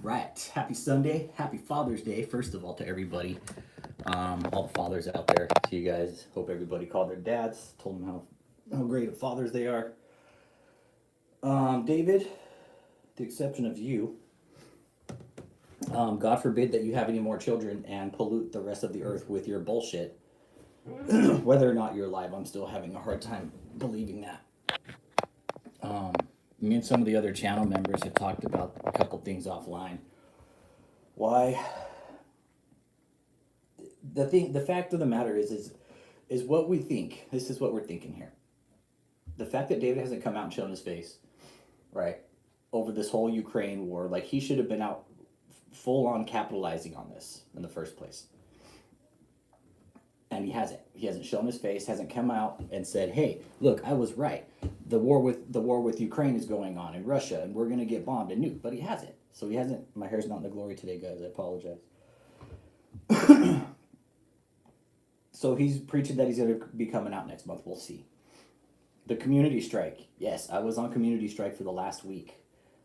right. Happy Sunday. Happy Father's Day, first of all, to everybody. All the fathers out there, to you guys. Hope everybody called their dads, told them how great of fathers they are. David, the exception of you, God forbid that you have any more children and pollute the rest of the earth with your bullshit. Whether or not you're alive, I'm still having a hard time believing that. Me and some of the other channel members have talked about a couple things offline. Why? The fact of the matter is what we think. This is what we're thinking here. The fact that David hasn't come out and shown his face, right, over this whole Ukraine war, like he should have been out full on capitalizing on this in the first place. And he hasn't. He hasn't shown his face, hasn't come out and said, hey, look, I was right. The war with Ukraine is going on in Russia and we're gonna get bombed and nuked. But he hasn't. So he hasn't. My hair's not in the glory today, guys. I apologize. So he's preaching that he's gonna be coming out next month. We'll see. The community strike. Yes, I was on community strike for the last week.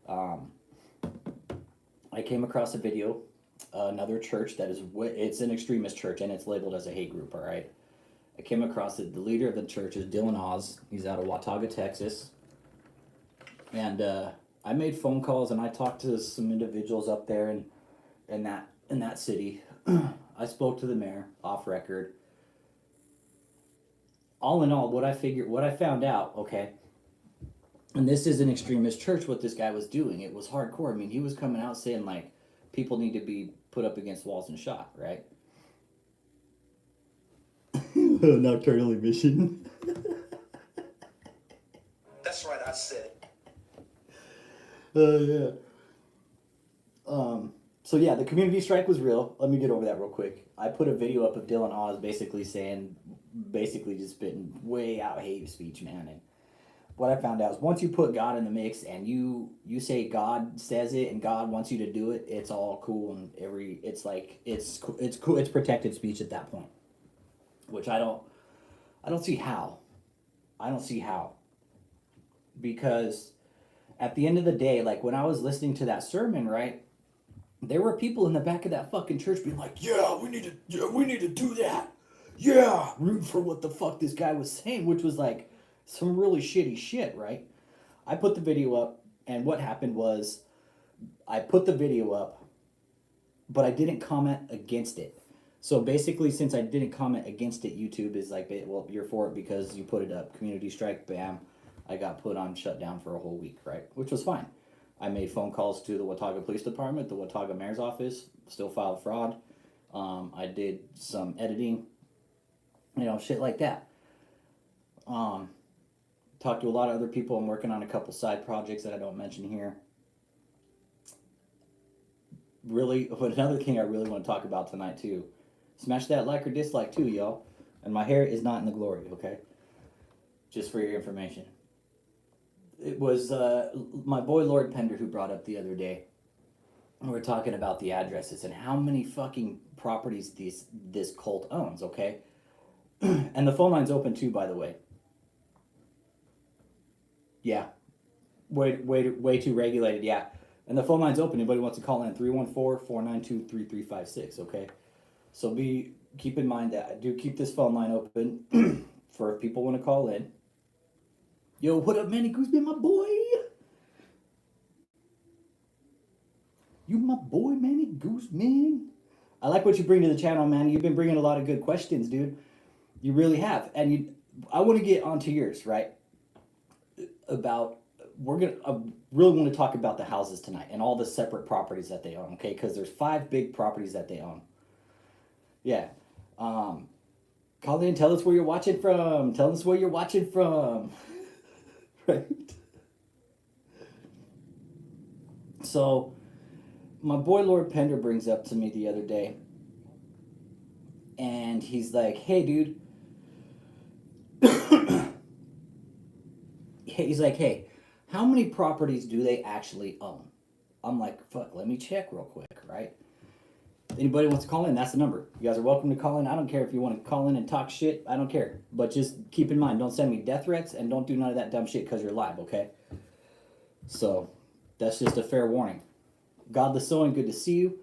I came across a video. Another church that is, it's an extremist church and it's labeled as a hate group, all right? I came across it. The leader of the church is Dylan Oz. He's out of Watauga, Texas. And I made phone calls and I talked to some individuals up there in that city. I spoke to the mayor off record. All in all, what I found out, okay, and this is an extremist church, what this guy was doing. It was hardcore. I mean, he was coming out saying, like, people need to be put up against walls and shot, right? Nocturnal emission. That's right, I said it. Yeah. So yeah, the community strike was real. Let me get over that real quick. I put a video up of Dylan Oz basically just spitting way out hate speech, man. And what I found out is once you put God in the mix and you say God says it and God wants you to do it, it's all cool and it's cool. It's protected speech at that point, which I don't see how. I don't see how, because at the end of the day, like when I was listening to that sermon, right, there were people in the back of that fucking church being like, yeah, we need to do that. Yeah, rooting for what the fuck this guy was saying, which was like some really shitty shit, right? I put the video up, and what happened was I put the video up, but I didn't comment against it. So basically, since I didn't comment against it, YouTube is like, well, you're for it because you put it up. Community strike, bam. I got put on shutdown for a whole week, right? Which was fine. I made phone calls to the Watauga Police Department, the Watauga Mayor's Office, still filed fraud. I did some editing, shit like that. Talked to a lot of other people. I'm working on a couple side projects that I don't mention here. Really, another thing I really want to talk about tonight too. Smash that like or dislike too, y'all. And my hair is not in the glory, okay? Just for your information. It was my boy Lord Pender who brought up the other day. We were talking about the addresses and how many fucking properties this cult owns, okay? And the phone line's open too, by the way. Yeah. Way too regulated, yeah. And the phone line's open. Anybody wants to call in, 314-492-3356, okay? So keep in mind that I do keep this phone line open for if people want to call in. Yo, what up, Manny Goose, man, my boy? You my boy, Manny Goose, man. I like what you bring to the channel, man. You've been bringing a lot of good questions, dude. You really have. And I want to get onto yours, right? I really want to talk about the houses tonight and all the separate properties that they own, okay? Because there's 5 big properties that they own. Yeah. Call in, tell us where you're watching from. Tell us where you're watching from. Right? So, my boy Lord Pender brings up to me the other day, and he's like, hey, dude. He's like, hey, how many properties do they actually own? I'm like, fuck, let me check real quick, right? Anybody wants to call in, that's the number. You guys are welcome to call in. I don't care if you want to call in and talk shit. I don't care. But just keep in mind, don't send me death threats and don't do none of that dumb shit because you're live, okay? So, that's just a fair warning. Godless Sowing, good to see you.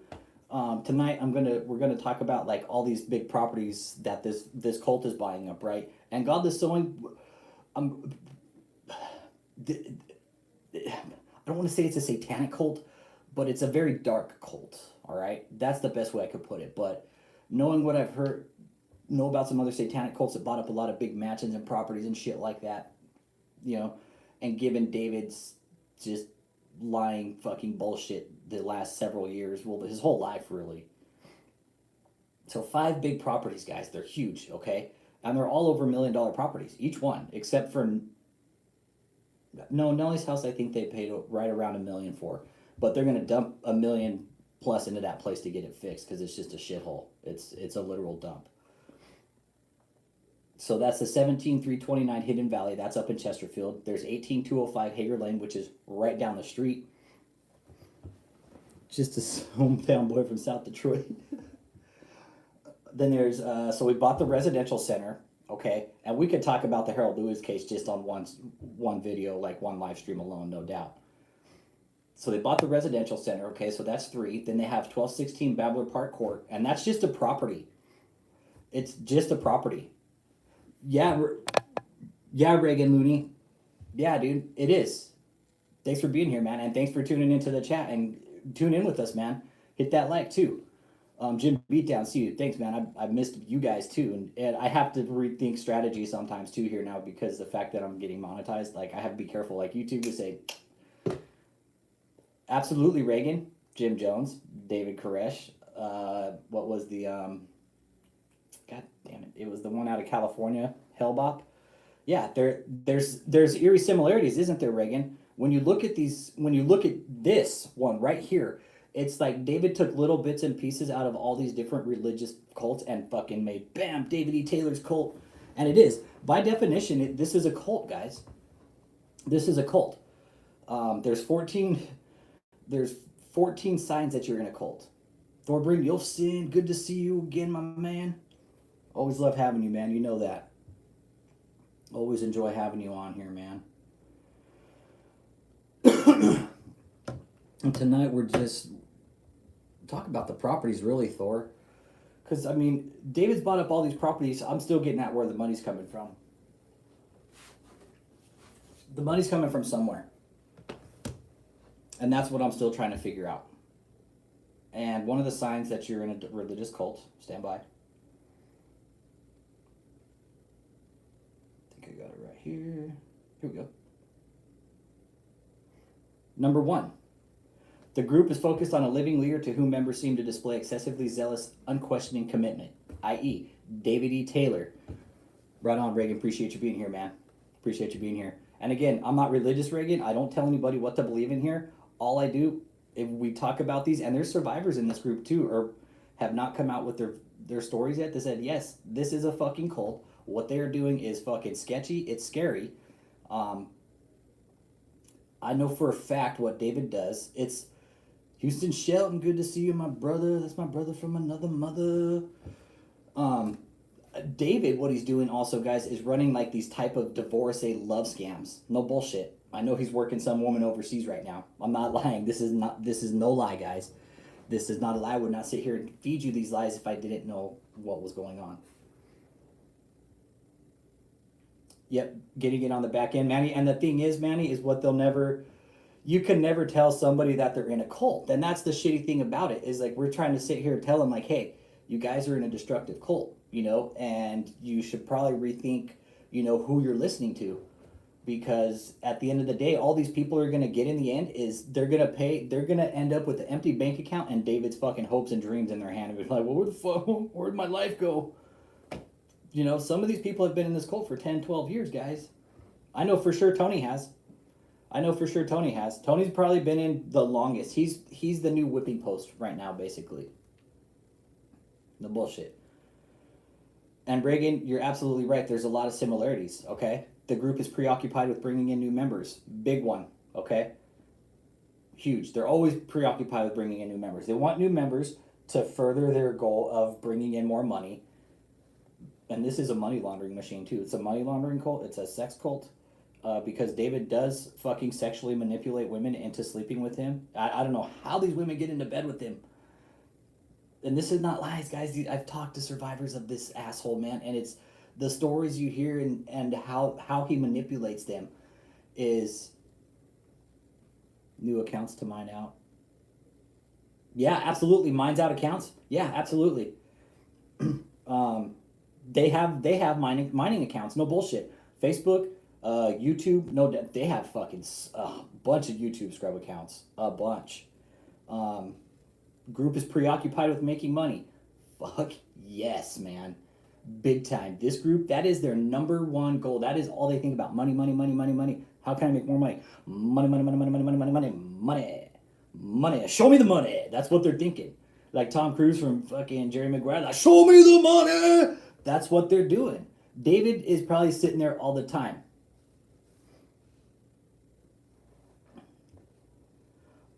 Tonight we're gonna talk about like all these big properties that this cult is buying up, right? And Godless Sowing, um, I don't want to say it's a satanic cult, but it's a very dark cult. All right, that's the best way I could put it. But knowing what I've heard, know about some other satanic cults that bought up a lot of big mansions and properties and shit like that, you know, and given David's just lying fucking bullshit the last several years, well, his whole life really. So 5 big properties, guys. They're huge, okay, and they're all over $1 million properties, each one, except for no, Nelly's house. I think they paid right around $1 million for, but they're gonna dump $1 million plus into that place to get it fixed because it's just a shithole. It's a literal dump. So that's the 17329 Hidden Valley. That's up in Chesterfield. There's 18205 Hager Lane, which is right down the street. Just a hometown boy from South Detroit. Then there's so we bought the residential center, okay, and we could talk about the Harold Lewis case just on one video, like one live stream alone, no doubt. So they bought the residential center, okay, so that's 3. Then they have 1216 Babbler Park Court, and that's just a property. It's just a property. Yeah, Reagan Looney. Yeah, dude, it is. Thanks for being here, man, and thanks for tuning into the chat and tune in with us, man. Hit that like too. Jim Beatdown, see you. Thanks, man. I missed you guys too, and I have to rethink strategy sometimes too here now because the fact that I'm getting monetized, like I have to be careful. Like YouTube would say, absolutely Reagan, Jim Jones, David Koresh. What was the God damn it! It was the one out of California, Hellbop. Yeah, there's eerie similarities, isn't there, Reagan? When you look at this one right here, it's like David took little bits and pieces out of all these different religious cults and fucking made, bam, David E. Taylor's cult. And it is. By definition, this is a cult, guys. This is a cult. There's 14 signs that you're in a cult. Thorbreen, you'll sin. Good to see you again, my man. Always love having you, man. You know that. Always enjoy having you on here, man. And tonight we're just talk about the properties, really, Thor. Because, I mean, David's bought up all these properties. I'm still getting at where the money's coming from. The money's coming from somewhere. And that's what I'm still trying to figure out. And one of the signs that you're in a religious cult, stand by. I think I got it right here. Here we go. Number 1. The group is focused on a living leader to whom members seem to display excessively zealous, unquestioning commitment, i.e., David E. Taylor. Right on, Reagan. Appreciate you being here, man. Appreciate you being here. And again, I'm not religious, Reagan. I don't tell anybody what to believe in here. All I do, if we talk about these, and there's survivors in this group too, or have not come out with their stories yet. They said, yes, this is a fucking cult. What they're doing is fucking sketchy. It's scary. I know for a fact what David does. It's Houston Shelton, good to see you, my brother. That's my brother from another mother. David, what he's doing also, guys, is running like these type of divorcee love scams. No bullshit. I know he's working some woman overseas right now. I'm not lying. This is no lie, guys. This is not a lie. I would not sit here and feed you these lies if I didn't know what was going on. Yep, getting it on the back end, Manny. And the thing is, Manny, is what you can never tell somebody that they're in a cult. And that's the shitty thing about it, is like we're trying to sit here and tell them like, hey, you guys are in a destructive cult, and you should probably rethink, who you're listening to. Because at the end of the day, all these people are going to get in the end is they're going to end up with an empty bank account and David's fucking hopes and dreams in their hand. And be like, well, where'd my life go? Some of these people have been in this cult for 10, 12 years, guys. I know for sure Tony has. Tony's probably been in the longest. He's the new whipping post right now, basically. The bullshit. And Reagan, you're absolutely right. There's a lot of similarities, okay? The group is preoccupied with bringing in new members. Big one, okay? Huge. They're always preoccupied with bringing in new members. They want new members to further their goal of bringing in more money. And this is a money laundering machine, too. It's a money laundering cult. It's a sex cult. because David does fucking sexually manipulate women into sleeping with him. I don't know how these women get into bed with him. And this is not lies, guys. I've talked to survivors of this asshole, man, and it's the stories you hear and how he manipulates them is new accounts to mine out. Yeah, absolutely. Mines out accounts. Yeah, absolutely. They have mining accounts. No bullshit. Facebook, YouTube. No, they have fucking a bunch of YouTube scrub accounts. A bunch. Group is preoccupied with making money. Fuck yes, man. Big time. This group, that is their number one goal. That is all they think about. Money, money, money, money, money. How can I make more money? Money, money, money, money, money, money, money, money, money. Money. Show me the money. That's what they're thinking. Like Tom Cruise from fucking Jerry Maguire. Like, show me the money. That's what they're doing. David is probably sitting there all the time.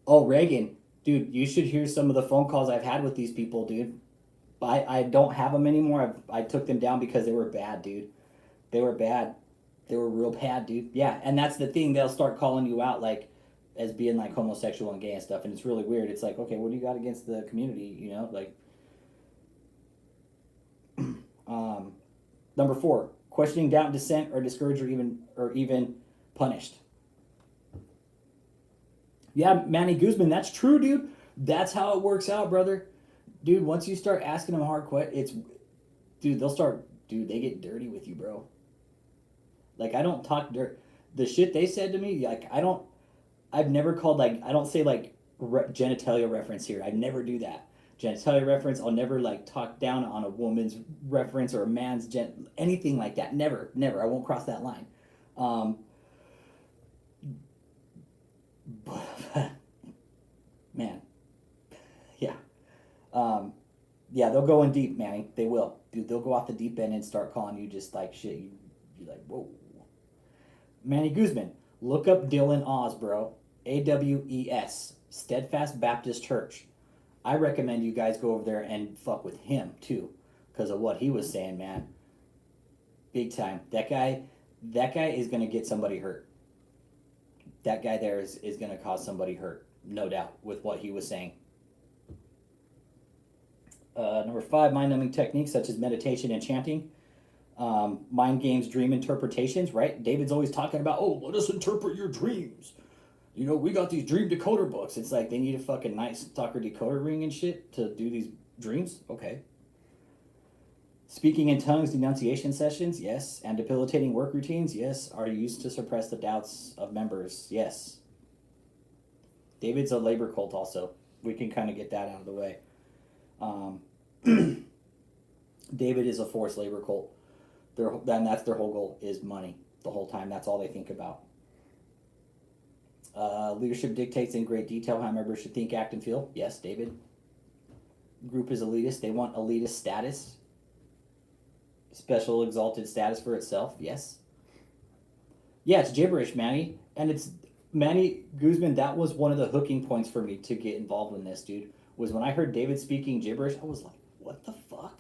Oh, Reagan. Dude, you should hear some of the phone calls I've had with these people, dude. I don't have them anymore. I took them down because they were bad, dude. They were bad. They were real bad, dude. Yeah, and that's the thing. They'll start calling you out like as being like homosexual and gay and stuff, and it's really weird. It's like, okay, what do you got against the community? You know, like. Number 4, questioning doubt, dissent, or discouraged, or even punished. Yeah, Manny Guzman, that's true, dude. That's how it works out, brother. Dude, once you start asking them hard questions, they get dirty with you, bro. Like, I don't talk dirt. The shit they said to me, like, I've never called, like, I don't say, like, genitalia reference here. I never do that. Genitalia reference, I'll never, like, talk down on a woman's reference or a man's anything like that. Never. I won't cross that line. Man. Yeah. Yeah, they'll go in deep, Manny. They will. Dude, they'll go off the deep end and start calling you just like shit. You're like, whoa. Manny Guzman, look up Dylan Oz, bro. AWES, Steadfast Baptist Church. I recommend you guys go over there and fuck with him, too, because of what he was saying, man. Big time. That guy is going to get somebody hurt. That guy there is going to cause somebody hurt, no doubt, with what he was saying. Number 5, mind-numbing techniques such as meditation and chanting. Mind games, dream interpretations, right? David's always talking about, let us interpret your dreams. You know, we got these dream decoder books. It's like they need a fucking Night Stalker decoder ring and shit to do these dreams. Okay. Speaking in tongues, denunciation sessions, yes. And debilitating work routines, yes. Are used to suppress the doubts of members, yes. David's a labor cult also. We can kind of get that out of the way. David is a forced labor cult. That's their whole goal is money the whole time. That's all they think about. Leadership dictates in great detail how members should think, act, and feel. Yes, David. Group is elitist. They want elitist status. Special exalted status for itself. Yes. Yeah, it's gibberish, Manny. And it's Manny Guzman. That was one of the hooking points for me to get involved in this, dude. Was when I heard David speaking gibberish, I was like, what the fuck?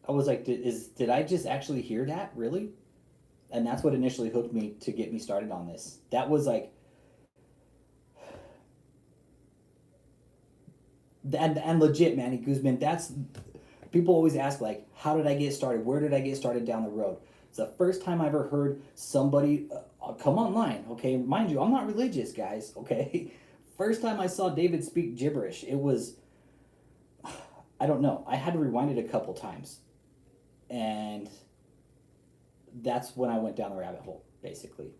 I was like, did I just actually hear that? Really? And that's what initially hooked me to get me started on this. That was like, and legit, Manny Guzman, that's, people always ask, like, how did I get started? Where did I get started down the road? It's the first time I ever heard somebody come online, okay? Mind you, I'm not religious, guys, okay? First time I saw David speak gibberish, it was, I don't know. I had to rewind it a couple times. And that's when I went down the rabbit hole, basically.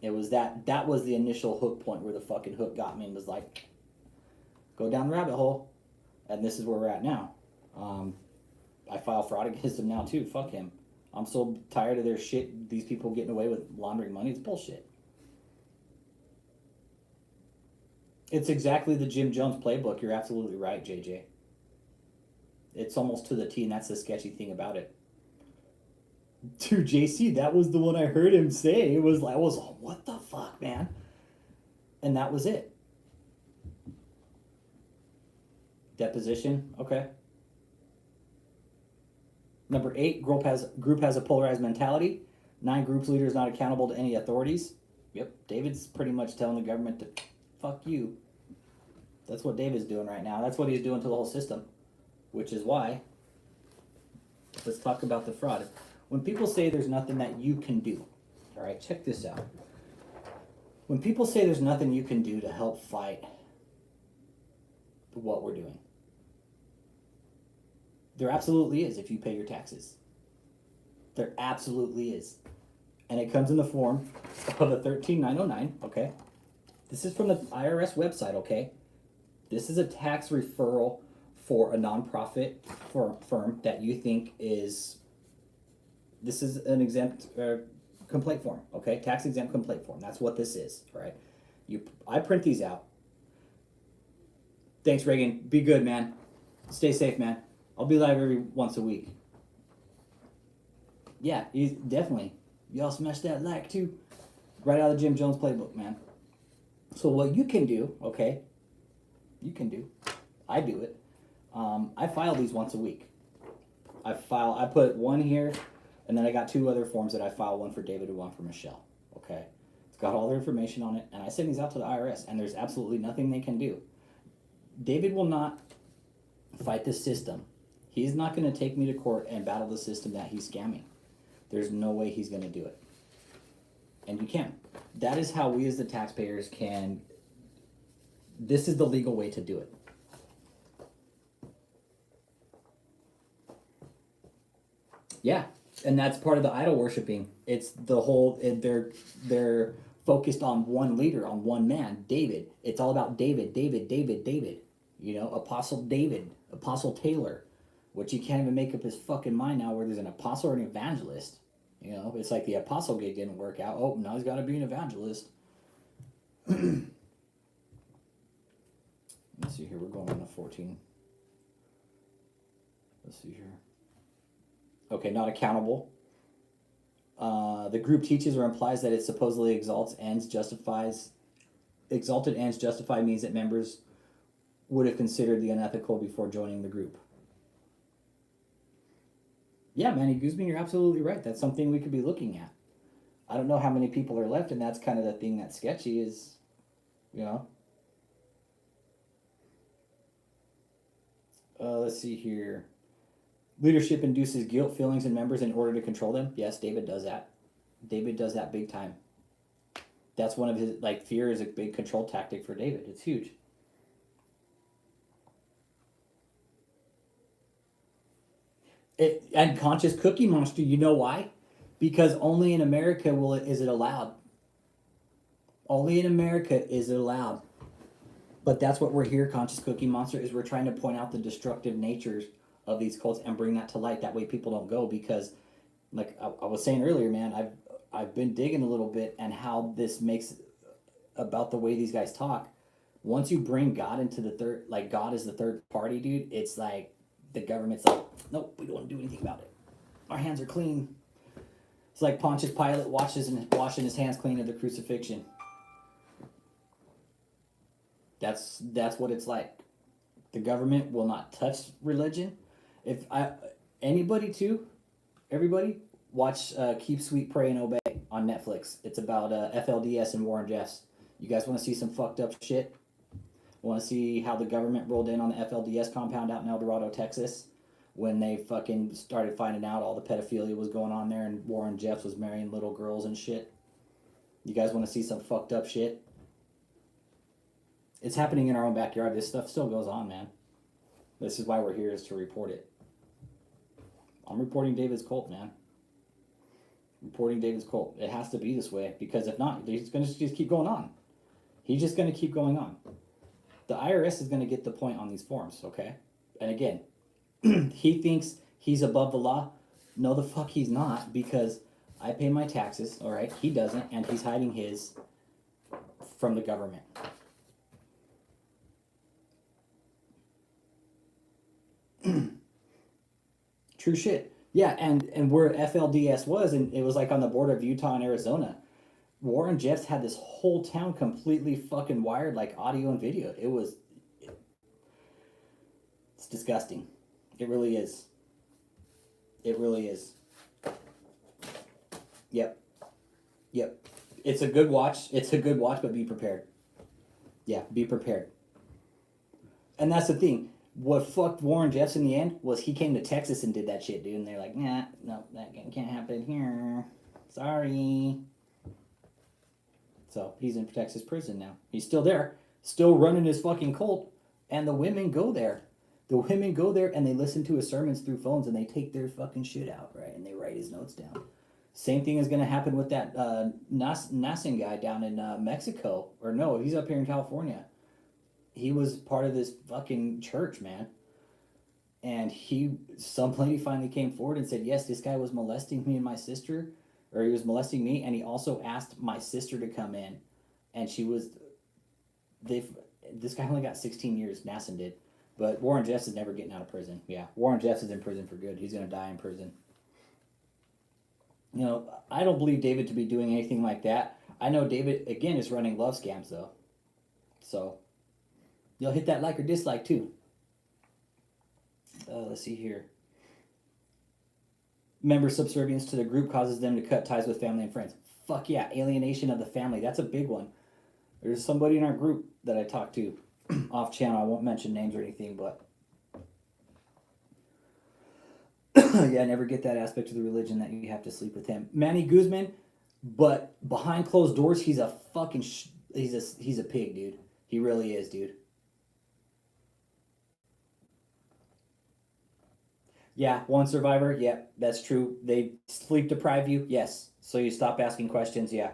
It was that was the initial hook point where the fucking hook got me and was like, go down the rabbit hole. And this is where we're at now. I file fraud against him now too. Fuck him. I'm so tired of their shit. These people getting away with laundering money. It's bullshit. It's exactly the Jim Jones playbook. You're absolutely right, JJ. It's almost to the T, and that's the sketchy thing about it. Dude, JC, that was the one I heard him say. It was like, what the fuck, man? And that was it. Deposition, okay. Number 8, group has a polarized mentality. 9 groups leaders not accountable to any authorities. Yep, David's pretty much telling the government to fuck you. That's what David's doing right now. That's what he's doing to the whole system, which is why, let's talk about the fraud. When people say there's nothing that you can do, all right, check this out. When people say there's nothing you can do to help fight what we're doing, there absolutely is if you pay your taxes. There absolutely is. And it comes in the form of a 13909, okay? This is from the IRS website, okay? This is a tax referral for a nonprofit firm that you think is, this is an exempt complaint form, okay? Tax exempt complaint form. That's what this is, right? I print these out. Thanks, Reagan. Be good, man. Stay safe, man. I'll be live every once a week. Yeah, definitely. Y'all smash that like too. Right out of the Jim Jones playbook, man. So what you can do, okay? You can do. I do it. I file these once a week. I put one here, and then I got 2 other forms that I file, one for David and one for Michelle. Okay? It's got all their information on it, and I send these out to the IRS, and there's absolutely nothing they can do. David will not fight the system. He's not going to take me to court and battle the system that he's scamming. There's no way he's going to do it. And you can. That is how we as the taxpayers can, this is the legal way to do it. Yeah, and that's part of the idol worshiping. It's the whole, they're focused on one leader, on one man, David. It's all about David. You know, Apostle David, Apostle Taylor, which you can't even make up his fucking mind now where there's an apostle or an evangelist. You know, it's like the apostle gig didn't work out. Oh, now he's got to be an evangelist. Let's see here. We're going on to 14. Let's see here. Okay, not accountable. The group teaches or implies that it supposedly exalted ends justify means that members would have considered the unethical before joining the group. Yeah, Manny Guzman, you're absolutely right. That's something we could be looking at. I don't know how many people are left, and that's kind of the thing that's sketchy is, you know. Let's see here. Leadership induces guilt feelings in members in order to control them. Yes, David does that. David does that big time. That's one of his, like, fear is a big control tactic for David. It's huge. And conscious cookie monster, you know why? Because only in America is it allowed. Only in America is it allowed. But that's what we're here, conscious cookie monster, is we're trying to point out the destructive natures of these cults and bring that to light. That way people don't go, because like I was saying earlier, man, I've been digging a little bit and how this makes about the way these guys talk. Once you bring God into the third, like God is the third party, dude, it's like the government's like, nope, we don't want to do anything about it. Our hands are clean. It's like Pontius Pilate washing his hands clean of the crucifixion. That's what it's like. The government will not touch religion. Everybody watch Keep Sweet, Pray, and Obey on Netflix. It's about FLDS and Warren Jeffs. You guys want to see some fucked up shit? Want to see how the government rolled in on the FLDS compound out in El Dorado, Texas, when they fucking started finding out all the pedophilia was going on there and Warren Jeffs was marrying little girls and shit? You guys want to see some fucked up shit? It's happening in our own backyard. This stuff still goes on, man. This is why we're here, is to report it. I'm reporting David's cult, man. Reporting David's cult. It has to be this way, because if not, he's going to just keep going on. He's just going to keep going on. The IRS is going to get the point on these forms, okay? And again, he thinks he's above the law. No, the fuck he's not, because I pay my taxes, all right? He doesn't, and he's hiding his from the government. True shit. Yeah, and where FLDS was, and it was like on the border of Utah and Arizona, Warren Jeffs had this whole town completely fucking wired, like audio and video. It's disgusting. It really is. It really is. Yep. Yep. It's a good watch. It's a good watch, but be prepared. Yeah, be prepared. And that's the thing. What fucked Warren Jeffs in the end was he came to Texas and did that shit, dude. And they're like, nah, no, that can't happen here. Sorry. So he's in Texas prison now. He's still there, still running his fucking cult. And the women go there. The women go there and they listen to his sermons through phones and they take their fucking shit out, right? And they write his notes down. Same thing is going to happen with that Nassen guy down in Mexico. Or no, he's up here in California. He was part of this fucking church, man. And some lady finally came forward and said, yes, this guy was molesting me and my sister. Or he was molesting me. And he also asked my sister to come in. And this guy only got 16 years, Nassen did. But Warren Jeffs is never getting out of prison. Yeah, Warren Jeffs is in prison for good. He's going to die in prison. You know, I don't believe David to be doing anything like that. I know David, again, is running love scams, though. So, you'll hit that like or dislike, too. Let's see here. Member subservience to the group causes them to cut ties with family and friends. Fuck yeah, alienation of the family. That's a big one. There's somebody in our group that I talked to off channel. I won't mention names or anything, but yeah, I never get that aspect of the religion that you have to sleep with him. Manny Guzman, but behind closed doors, he's a fucking he's a pig, dude. He really is, dude. Yeah, one survivor. Yeah, that's true. They sleep deprive you. Yes, so you stop asking questions. Yeah.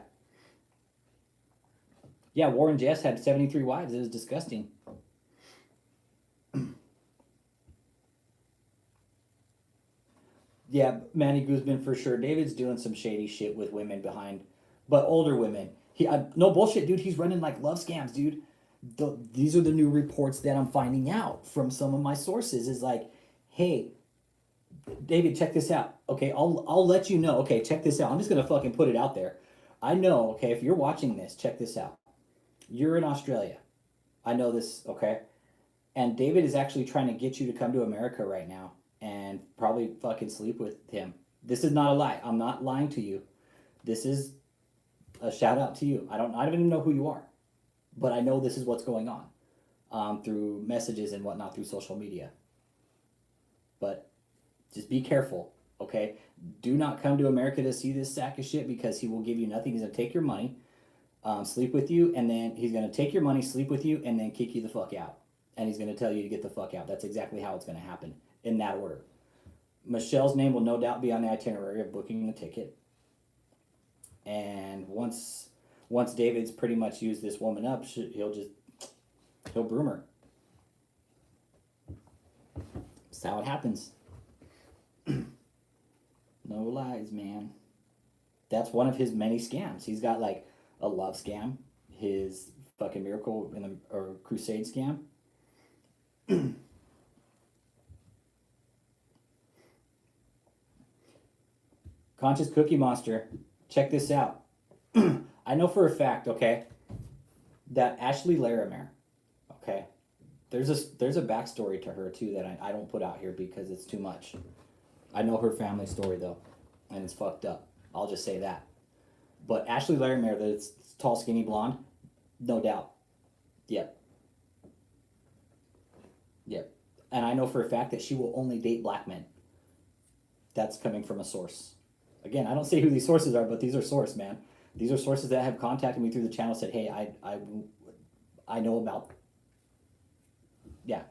Yeah, Warren Jeffs had 73 wives. It was disgusting. Yeah, Manny Guzman for sure. David's doing some shady shit with women behind, but older women. No bullshit, dude. He's running like love scams, dude. These are the new reports that I'm finding out from some of my sources. Is like, hey, David, check this out. Okay, I'll let you know. Okay, check this out. I'm just gonna fucking put it out there. I know. Okay, if you're watching this, check this out. You're in Australia. I know this. Okay, and David is actually trying to get you to come to America right now and probably fucking sleep with him. This is not a lie. I'm not lying to you. This is a shout out to you. I don't even know who you are, but I know this is what's going on through messages and whatnot through social media. But just be careful, okay? Do not come to America to see this sack of shit because he will give you nothing. He's gonna take your money, sleep with you, and then he's gonna take your money, sleep with you, and then kick you the fuck out. And he's gonna tell you to get the fuck out. That's exactly how it's gonna happen in that order. Michelle's name will no doubt be on the itinerary of booking the ticket. And once David's pretty much used this woman up, he'll broom her. That's how it happens. No lies, man. That's one of his many scams. He's got like a love scam, his fucking miracle or crusade scam. Conscious Cookie Monster, check this out. I know for a fact, okay, that Ashley Larimer, okay, there's a backstory to her too that I don't put out here because it's too much. I know her family story though, and it's fucked up. I'll just say that. But Ashley Larimer, the tall, skinny blonde, no doubt. Yep. Yep. And I know for a fact that she will only date black men. That's coming from a source. Again, I don't say who these sources are, but these are sources, man. These are sources that have contacted me through the channel, said, hey, I know about. Yeah.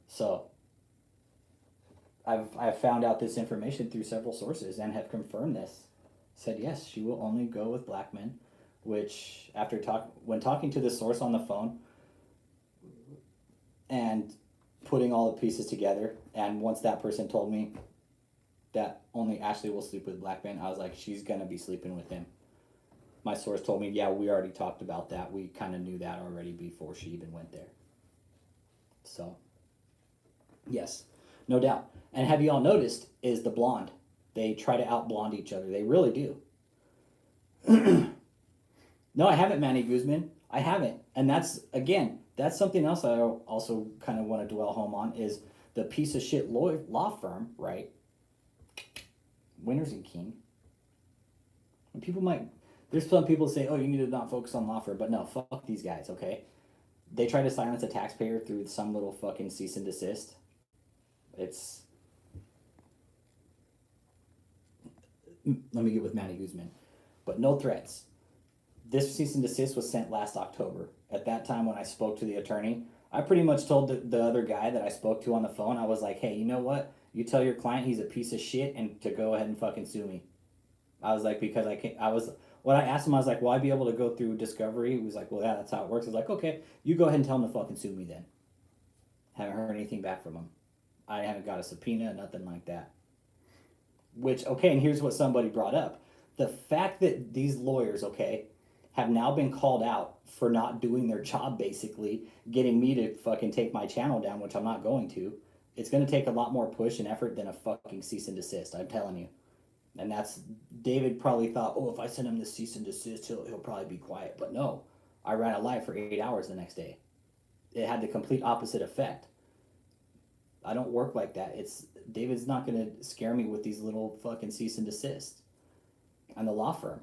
So I've found out this information through several sources and have confirmed this. Said yes, she will only go with black men, which when talking to the source on the phone and putting all the pieces together, and once that person told me that only Ashley will sleep with black men, I was like, she's gonna be sleeping with him. My source told me, yeah, we already talked about that. We kind of knew that already before she even went there. So, yes, no doubt. And have you all noticed is the blonde? They try to out-blonde each other. They really do. No, I haven't, Manny Guzman. I haven't. And that's something else I also kind of want to dwell home on is the piece of shit law firm, right? Winners and King. And people might, there's some people say, oh, you need to not focus on law firm, but no, fuck these guys, okay? They try to silence a taxpayer through some little fucking cease and desist. It's, let me get with Matty Guzman. But no threats. This cease and desist was sent last October. At that time, when I spoke to the attorney, I pretty much told the other guy that I spoke to on the phone, I was like, hey, you know what? You tell your client he's a piece of shit and to go ahead and fucking sue me. I was like, because when I asked him, I was like, will I be able to go through discovery? He was like, well, yeah, that's how it works. I was like, okay, you go ahead and tell him to fucking sue me then. Haven't heard anything back from him. I haven't got a subpoena, nothing like that. Which, okay, and here's what somebody brought up. The fact that these lawyers, okay, have now been called out for not doing their job, basically, getting me to fucking take my channel down, which I'm not going to. It's going to take a lot more push and effort than a fucking cease and desist, I'm telling you. And that's, David probably thought, oh, if I send him this cease and desist, he'll probably be quiet. But no, I ran a live for 8 hours the next day. It had the complete opposite effect. I don't work like that. David's not going to scare me with these little fucking cease and desist. And the law firm.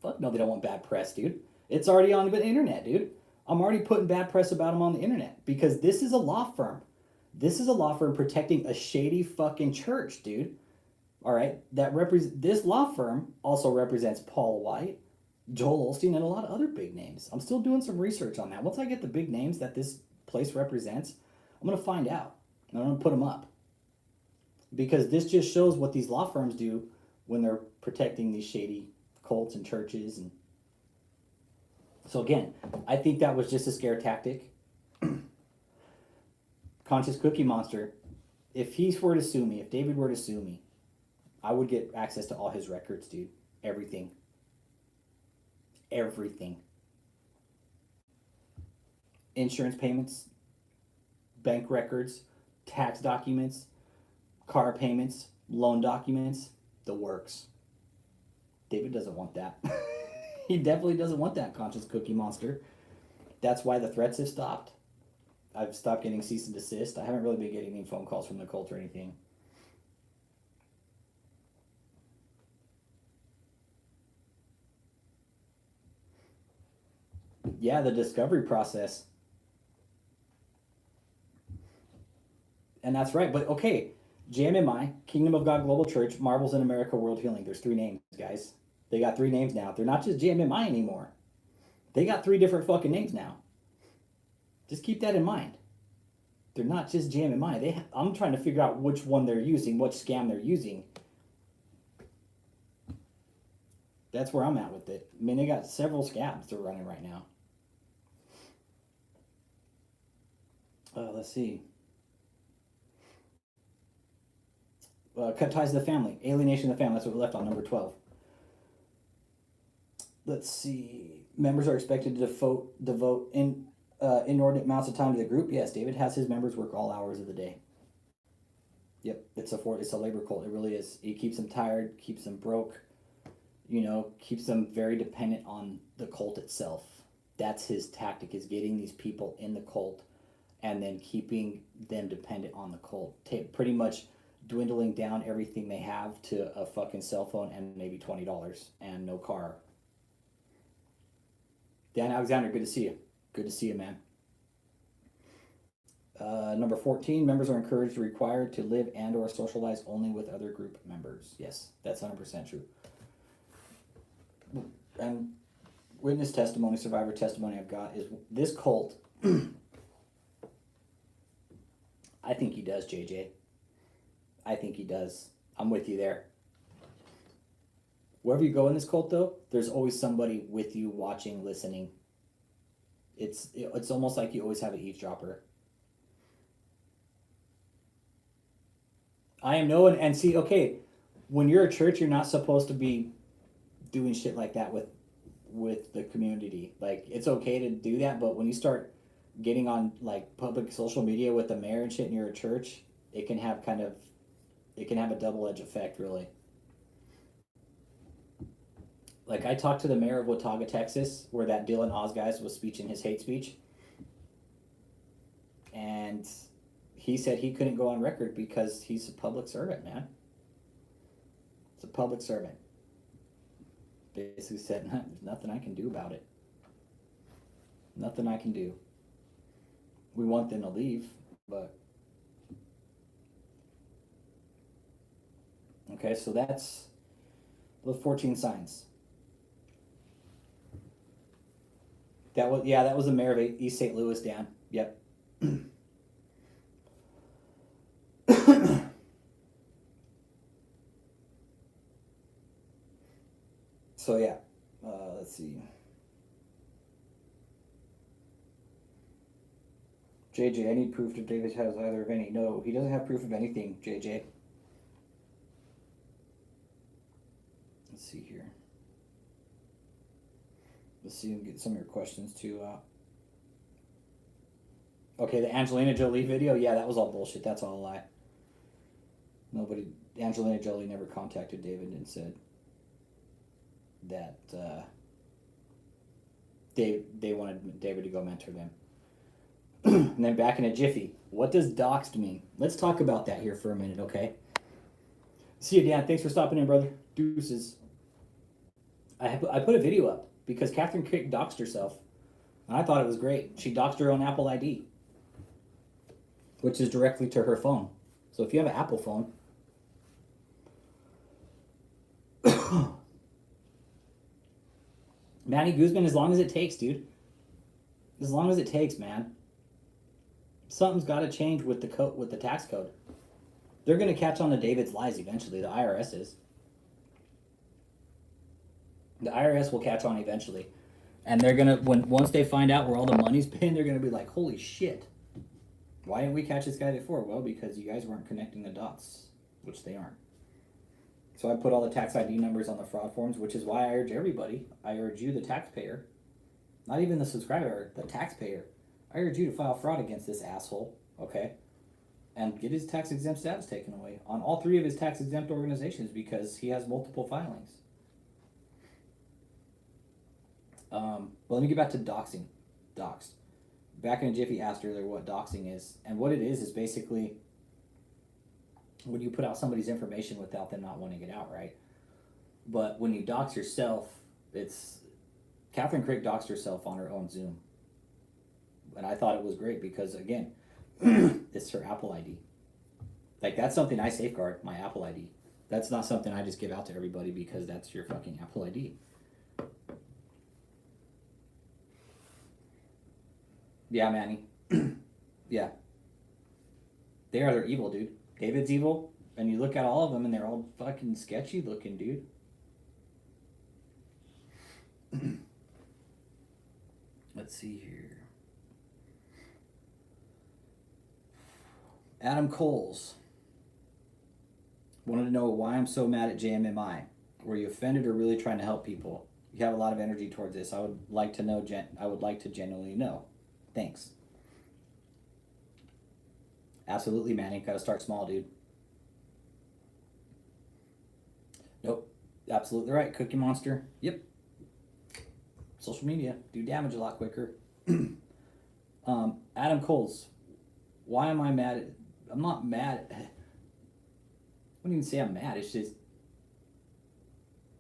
Fuck no, they don't want bad press, dude. It's already on the internet, dude. I'm already putting bad press about them on the internet because this is a law firm. This is a law firm protecting a shady fucking church, dude. All right, this law firm also represents Paul White, Joel Osteen, and a lot of other big names. I'm still doing some research on that. Once I get the big names that this place represents, I'm gonna find out. And I'm gonna put them up because this just shows what these law firms do when they're protecting these shady cults and churches. And so again, I think that was just a scare tactic. Conscious Cookie Monster, if he were to sue me, if David were to sue me, I would get access to all his records, dude. Everything. Everything. Insurance payments, bank records, tax documents, car payments, loan documents, the works. David doesn't want that. He definitely doesn't want that, Conscious Cookie Monster. That's why the threats have stopped. I've stopped getting cease and desist. I haven't really been getting any phone calls from the cult or anything. Yeah, the discovery process. And that's right. But okay, JMMI, Kingdom of God Global Church, Marvels in America, World Healing. There's 3 names, guys. They got 3 names now. They're not just JMMI anymore. They got 3 different fucking names now. Just keep that in mind. They're not just JMMI. I'm trying to figure out which one they're using, which scam they're using. That's where I'm at with it. I mean, they got several scams they're running right now. Let's see. Cut ties to the family. Alienation of the family. That's what we left on number 12. Let's see. Members are expected to devote inordinate amounts of time to the group. Yes, David has his members work all hours of the day. Yep, it's a labor cult. It really is. He keeps them tired, keeps them broke, keeps them very dependent on the cult itself. That's his tactic, is getting these people in the cult and then keeping them dependent on the cult. Pretty much dwindling down everything they have to a fucking cell phone and maybe $20 and no car. Dan Alexander, good to see you. Good to see you, man. Number 14, members are encouraged or required to live and or socialize only with other group members. Yes, that's 100% true. And witness testimony, survivor testimony I've got is this cult, I think he does, JJ. I think he does. I'm with you there. Wherever you go in this cult, though, there's always somebody with you watching, listening. It's almost like you always have an eavesdropper. I am no one, and see, okay, when you're a church, you're not supposed to be doing shit like that with the community. Like, it's okay to do that, but when you start getting on like public social media with the mayor and shit, and you're a church, it can have a double-edged effect, really. Like, I talked to the mayor of Watauga, Texas, where that Dylan Oz guy was speeching his hate speech. And he said he couldn't go on record because he's a public servant, man. It's a public servant. Basically said, there's nothing I can do about it. Nothing I can do. We want them to leave, but... Okay, so that's those 14 signs. That was the mayor of East St. Louis, Dan. Yep. So yeah, let's see. JJ, I need proof that David has either of any. No, he doesn't have proof of anything, JJ. Let's see here. Let's see and get some of your questions too. Okay, the Angelina Jolie video, yeah, that was all bullshit. That's all a lie. Angelina Jolie never contacted David and said that they wanted David to go mentor them. And then back in a jiffy, what does doxed mean? Let's talk about that here for a minute, okay? See you, Dan. Thanks for stopping in, brother. Deuces. I put a video up because Catherine Crick doxed herself, and I thought it was great. She doxed her own Apple ID, which is directly to her phone. So if you have an Apple phone, Manny Guzman, as long as it takes, dude. As long as it takes, man. Something's got to change with the tax code. They're going to catch on to David's lies eventually. The IRS is. The IRS will catch on eventually. And they're going to, once they find out where all the money's been, they're going to be like, holy shit. Why didn't we catch this guy before? Well, because you guys weren't connecting the dots, which they aren't. So I put all the tax ID numbers on the fraud forms, which is why I urge everybody, I urge you, the taxpayer, not even the subscriber, the taxpayer, I urge you to file fraud against this asshole, okay? And get his tax exempt status taken away on all 3 of his tax exempt organizations because he has multiple filings. But let me get back to doxing. Doxed. Back in a jiffy asked earlier what doxing is. And what it is basically when you put out somebody's information without them not wanting it out, right? But when you dox yourself, it's... Catherine Crick doxed herself on her own Zoom. And I thought it was great because, again, it's her Apple ID. Like, that's something I safeguard, my Apple ID. That's not something I just give out to everybody because that's your fucking Apple ID. Yeah, Manny. Yeah. They're evil, dude. David's evil, and you look at all of them, and they're all fucking sketchy looking, dude. Let's see here. Adam Coles wanted to know why I'm so mad at JMMI. Were you offended or really trying to help people? You have a lot of energy towards this. I would like to know. I would like to genuinely know. Thanks. Absolutely, Manny. Got to start small, dude. Nope. Absolutely right. Cookie Monster. Yep. Social media do damage a lot quicker. Adam Coles. Why am I mad at... I'm not mad. I wouldn't even say I'm mad. It's just...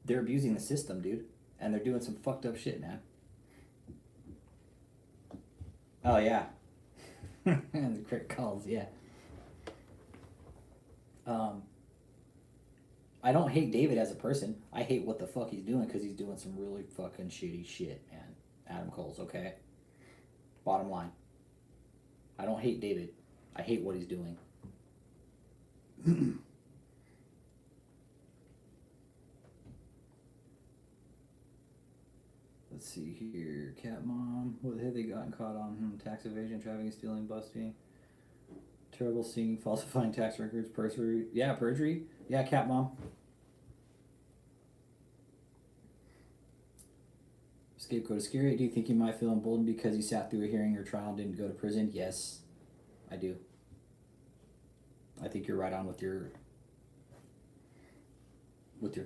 they're abusing the system, dude. And they're doing some fucked up shit, man. Oh, yeah. And the crit calls, yeah. I don't hate David as a person. I hate what the fuck he's doing because he's doing some really fucking shitty shit, man. Adam Coles, okay? Bottom line. I don't hate David. I hate what he's doing. Let's see here. Cat Mom. What have they gotten caught on? Tax evasion, trafficking, stealing, busting. Terrible singing, falsifying tax records, perjury. Yeah, perjury. Yeah, Cat Mom. Scapegoat is scary. Do you think you might feel emboldened because you sat through a hearing or trial and didn't go to prison? Yes, I do. I think you're right on with your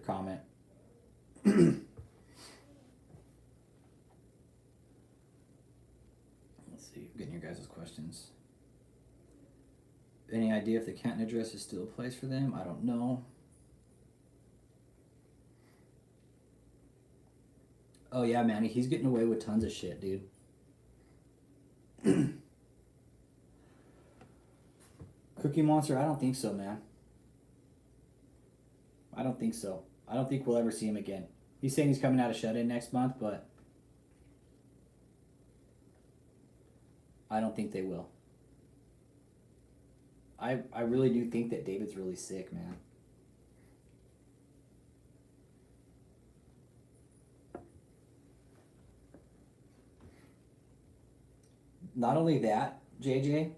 comment. Let's see, I'm getting your guys' questions. Any idea if the Canton address is still a place for them? I don't know. Oh yeah, man, he's getting away with tons of shit, dude. Cookie Monster, I don't think so, man. I don't think so. I don't think we'll ever see him again. He's saying he's coming out of shut-in next month, but I don't think they will. I really do think that David's really sick, man. Not only that, JJ,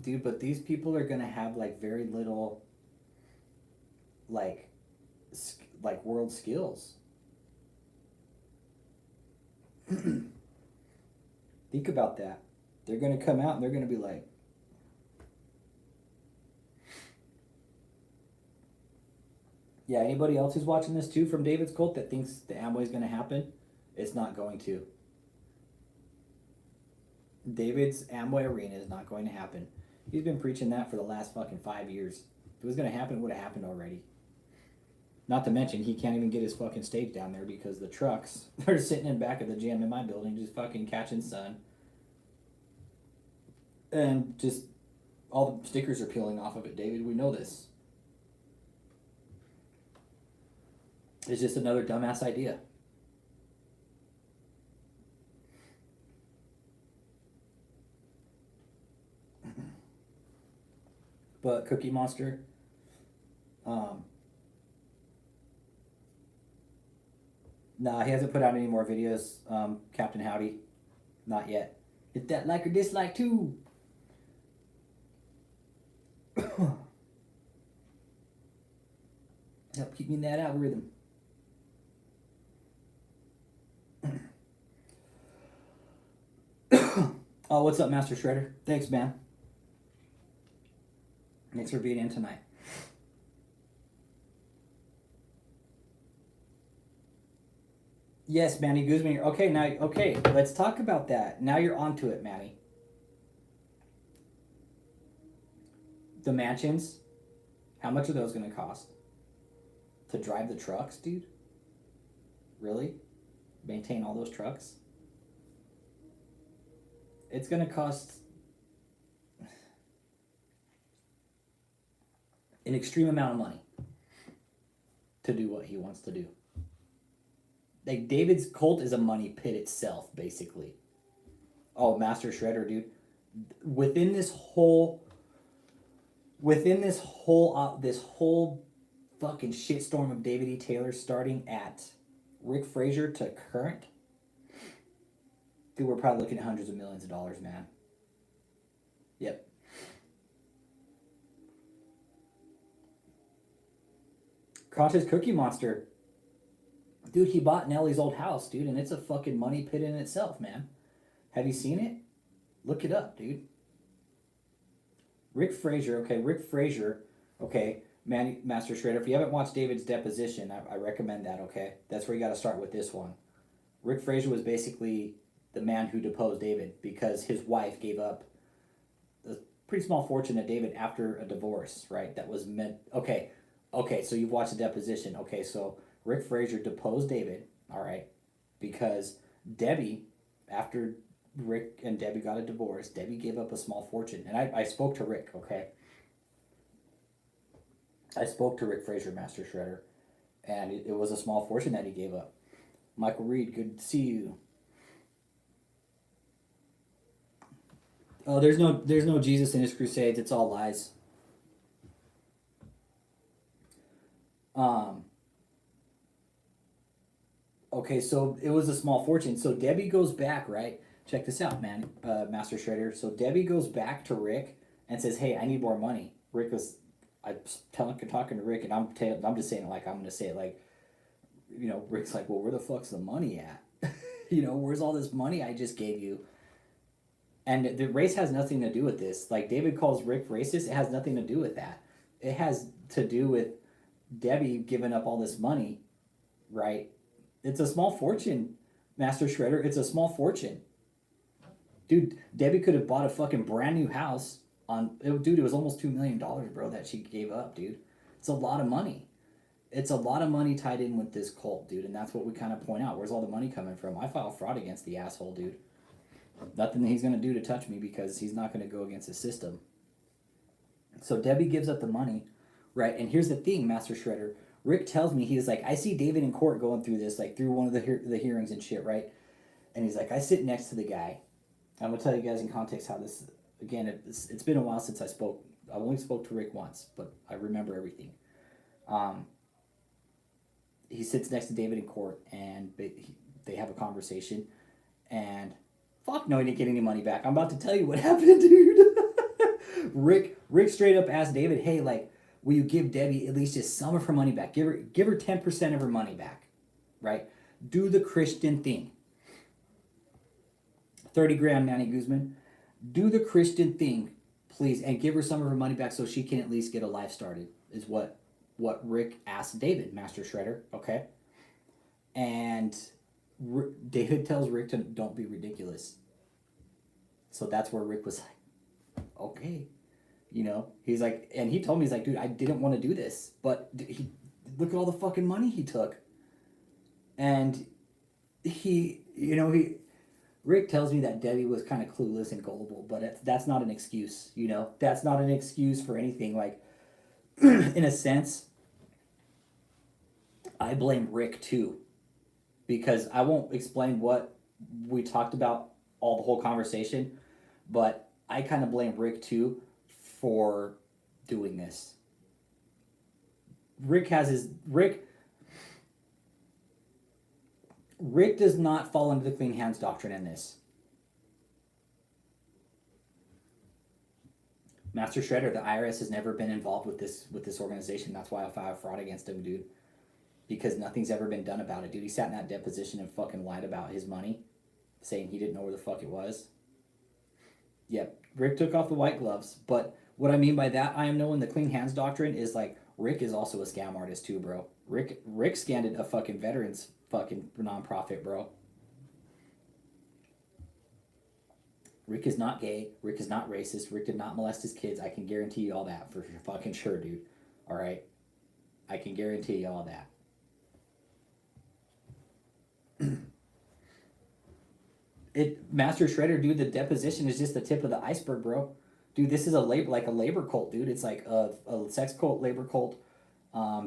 dude, but these people are gonna have like very little, like world skills. Think about that. They're gonna come out and they're gonna be like, yeah. Anybody else who's watching this too from David's cult that thinks the Amway's gonna happen? It's not going to. David's Amway Arena is not going to happen. He's been preaching that for the last fucking 5 years. If it was going to happen, it would have happened already. Not to mention, he can't even get his fucking stage down there because the trucks are sitting in back of the JMMI building just fucking catching sun. And just all the stickers are peeling off of it, David. We know this. It's just another dumbass idea. But Cookie Monster, nah, he hasn't put out any more videos. Captain Howdy, not yet. Hit that like or dislike too. Help keep me in that algorithm. Oh, what's up, Master Shredder? Thanks, man. Thanks for being in tonight. Yes, Manny Guzman. Okay, now, okay, let's talk about that. Now you're onto it, Manny. The mansions, how much are those going to cost? To drive the trucks, dude? Really? Maintain all those trucks? It's going to cost an extreme amount of money to do what he wants to do. Like, David's cult is a money pit itself, basically. Oh, Master Shredder, dude. Within this whole fucking shitstorm of David E. Taylor, starting at Rick Frazier to current, dude, we're probably looking at hundreds of millions of dollars, man. Yep. Conscious Cookie Monster. Dude, he bought Nelly's old house, dude, and it's a fucking money pit in itself, man. Have you seen it? Look it up, dude. Rick Frazier, okay, man, Master Shredder, if you haven't watched David's deposition, I recommend that, okay? That's where you got to start with this one. Rick Frazier was basically the man who deposed David because his wife gave up a pretty small fortune to David after a divorce, right? That was meant, okay, so you've watched the deposition. Okay, so Rick Frazier deposed David, all right, because Debbie, after Rick and Debbie got a divorce, Debbie gave up a small fortune. And I spoke to Rick, okay? I spoke to Rick Frazier, Master Shredder, and it was a small fortune that he gave up. Michael Reed, good to see you. Oh, there's no Jesus in his crusades. It's all lies. Okay, so it was a small fortune. So Debbie goes back, right? Check this out, man, Master Shredder. So Debbie goes back to Rick and says, "Hey, I need more money." Rick was, talking to Rick, and I'm just saying it like I'm gonna say it like, you know, Rick's like, "Well, where the fuck's the money at? You know, where's all this money I just gave you?" And the race has nothing to do with this. Like David calls Rick racist, it has nothing to do with that. It has to do with Debbie giving up all this money, right? It's a small fortune, Master Shredder. It's a small fortune. Dude, Debbie could have bought a fucking brand new house dude, it was almost $2 million, bro, that she gave up, dude. It's a lot of money. It's a lot of money tied in with this cult, dude, and that's what we kind of point out. Where's all the money coming from? I file fraud against the asshole, dude. Nothing that he's going to do to touch me because he's not going to go against the system. So Debbie gives up the money, right? And here's the thing, Master Shredder. Rick tells me, he's like, I see David in court going through this, like through one of the hearings and shit, right? And he's like, I sit next to the guy. I'm going to tell you guys in context how this, again, it's been a while since I spoke. I only spoke to Rick once, but I remember everything. He sits next to David in court, and they have a conversation, and fuck no, he didn't get any money back. I'm about to tell you what happened, dude. Rick straight up asked David, hey, like, will you give Debbie at least just some of her money back? Give her 10% of her money back, right? Do the Christian thing. 30 grand, Manny Guzman. Do the Christian thing, please, and give her some of her money back so she can at least get a life started, is what Rick asked David, Master Shredder, okay? And David tells Rick to don't be ridiculous. So that's where Rick was like, okay. You know, he's like, and he told me, he's like, dude, I didn't want to do this, but look at all the fucking money he took. And Rick tells me that Debbie was kind of clueless and gullible, but that's not an excuse, you know? That's not an excuse for anything. Like, in a sense, I blame Rick too, because I won't explain what we talked about the whole conversation, but I kind of blame Rick too for doing this. Rick does not fall into the clean hands doctrine in this. Master Shredder, the IRS has never been involved with this organization. That's why I filed fraud against him, dude. Because nothing's ever been done about it, dude. He sat in that deposition and fucking lied about his money, saying he didn't know where the fuck it was. Yep, Rick took off the white gloves. But what I mean by that, I am knowing the clean hands doctrine is like, Rick is also a scam artist too, bro. Rick scammed a fucking veterans fucking nonprofit, bro. Rick is not gay. Rick is not racist. Rick did not molest his kids. I can guarantee you all that for fucking sure, dude. All right? I can guarantee you all that. Master Shredder, dude, the deposition is just the tip of the iceberg, bro. Dude, this is a labor cult, dude. It's like a sex cult, labor cult.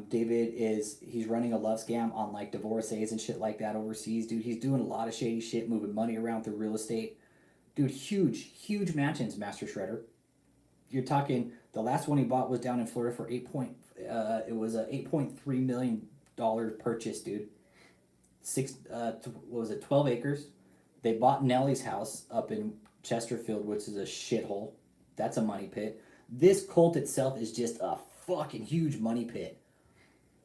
David he's running a love scam on like divorcees and shit like that overseas, dude. He's doing a lot of shady shit, moving money around through real estate. Dude, huge mansions, Master Shredder. You're talking, the last one he bought was down in Florida for it was a $8.3 million purchase, dude. 12 acres. They bought Nellie's house up in Chesterfield, which is a shithole. That's a money pit. This cult itself is just a fucking huge money pit.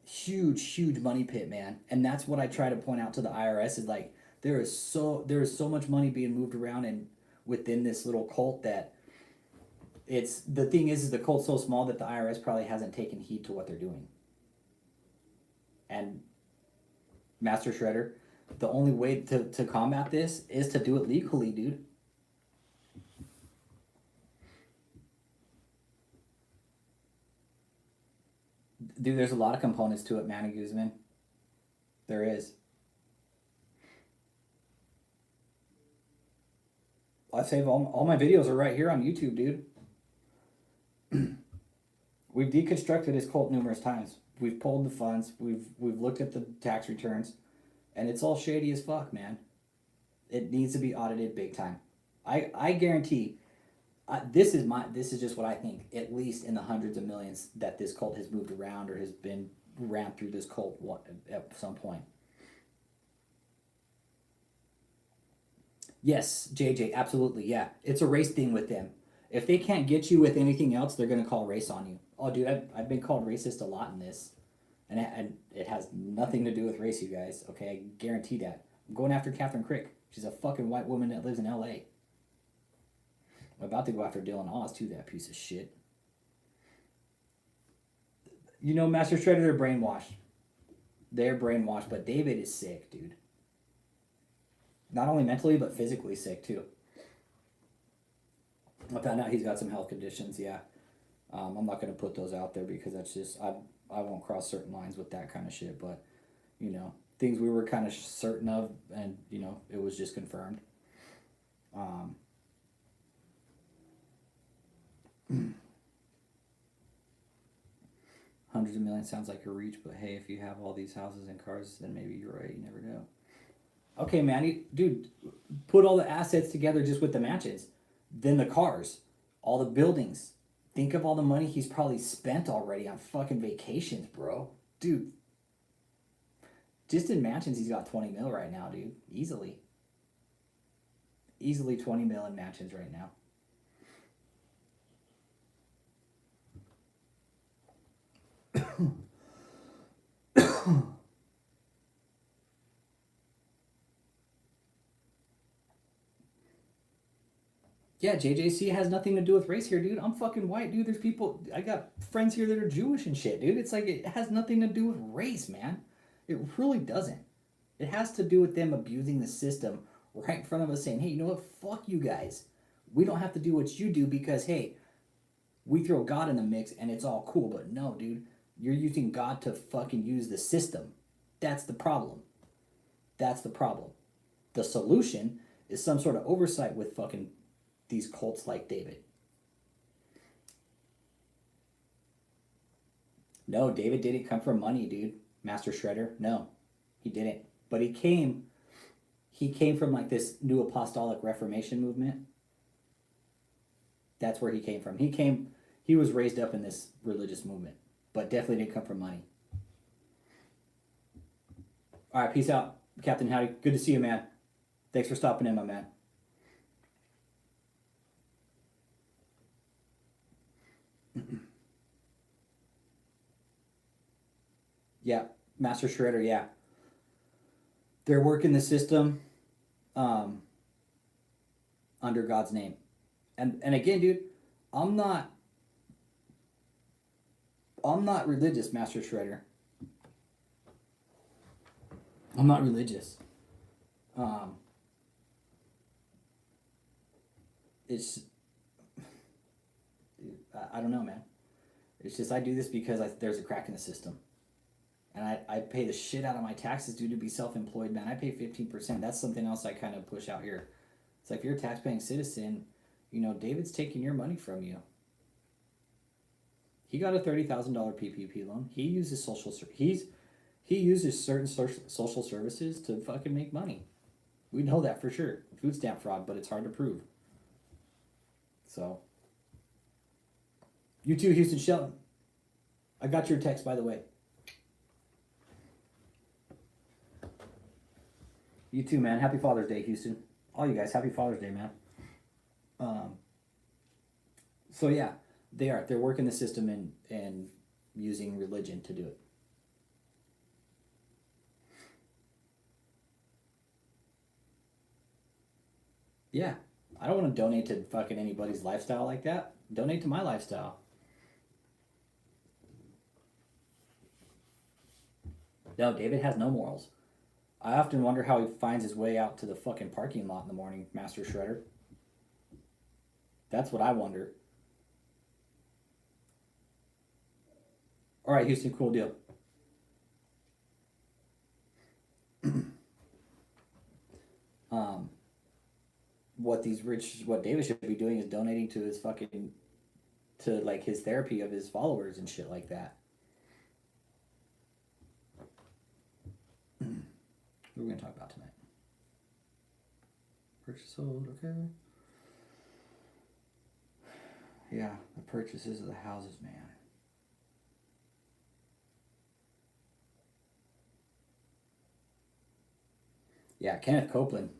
Huge money pit, man. And that's what I try to point out to the IRS is like, there is so much money being moved around and within this little cult that the thing is the cult's so small that the IRS probably hasn't taken heed to what they're doing. And Master Shredder, the only way to combat this is to do it legally, dude. Dude, there's a lot of components to it, Manny Guzman. There is. I save all my videos are right here on YouTube, dude. We've deconstructed his cult numerous times. We've pulled the funds. We've looked at the tax returns, and it's all shady as fuck, man. It needs to be audited big time. I guarantee. This is just what I think. At least in the hundreds of millions that this cult has moved around or has been ran through this cult at some point. Yes, JJ, absolutely, yeah. It's a race thing with them. If they can't get you with anything else, they're gonna call race on you. Oh, dude, I've been called racist a lot in this, and it has nothing to do with race, you guys. Okay, I guarantee that. I'm going after Catherine Crick. She's a fucking white woman that lives in L.A. I'm about to go after Dylan Oz too, that piece of shit. You know, Master Shredder, they're brainwashed. They're brainwashed, but David is sick, dude. Not only mentally, but physically sick too. I found out he's got some health conditions, yeah. I'm not going to put those out there because that's just, I won't cross certain lines with that kind of shit, but you know, things we were kind of certain of, and you know, it was just confirmed. Hundreds of millions sounds like a reach, but hey, if you have all these houses and cars, then maybe you're right. You never know. Okay, man, dude, put all the assets together just with the mansions, then the cars, all the buildings. Think of all the money he's probably spent already on fucking vacations, bro. Dude, just in mansions, he's got 20 mil right now, dude. Easily. Easily 20 mil in mansions right now. Yeah, JJC has nothing to do with race here, dude. I'm fucking white, dude. There's people, I got friends here that are Jewish and shit, dude. It's like, it has nothing to do with race, man. It really doesn't. It has to do with them abusing the system right in front of us saying, hey, you know what? Fuck you guys. We don't have to do what you do because, hey, we throw God in the mix and it's all cool. But no, dude, you're using God to fucking use the system. That's the problem. That's the problem. The solution is some sort of oversight with fucking these cults like David. No, David didn't come from money, dude. Master Shredder. No, he didn't. But he came from like this new apostolic reformation movement. That's where he came from. He was raised up in this religious movement, but definitely didn't come from money. All right, peace out, Captain Howdy. Good to see you, man. Thanks for stopping in, my man. Yeah, Master Shredder, yeah. They're working the system under God's name. And again, dude, I'm not religious, Master Shredder. I'm not religious. It's I don't know, man. It's just I do this because there's a crack in the system. And I pay the shit out of my taxes due to be self-employed, man. I pay 15%. That's something else I kind of push out here. It's like if you're a tax-paying citizen, you know, David's taking your money from you. He got a $30,000 PPP loan. He uses he uses certain social services to fucking make money. We know that for sure. Food stamp fraud, but it's hard to prove. So, you too, Houston Shelton. I got your text, by the way. You too, man. Happy Father's Day, Houston. All you guys, happy Father's Day, man. So yeah, they're working the system and using religion to do it. Yeah, I don't want to donate to fucking anybody's lifestyle like that. Donate to my lifestyle. No, David has no morals. I often wonder how he finds his way out to the fucking parking lot in the morning, Master Shredder. That's what I wonder. All right, Houston, cool deal. What David should be doing is donating to his fucking, to like his therapy of his followers and shit like that. What are we gonna talk about tonight? Purchase sold, okay. Yeah, the purchases of the houses, man. Yeah, Kenneth Copeland.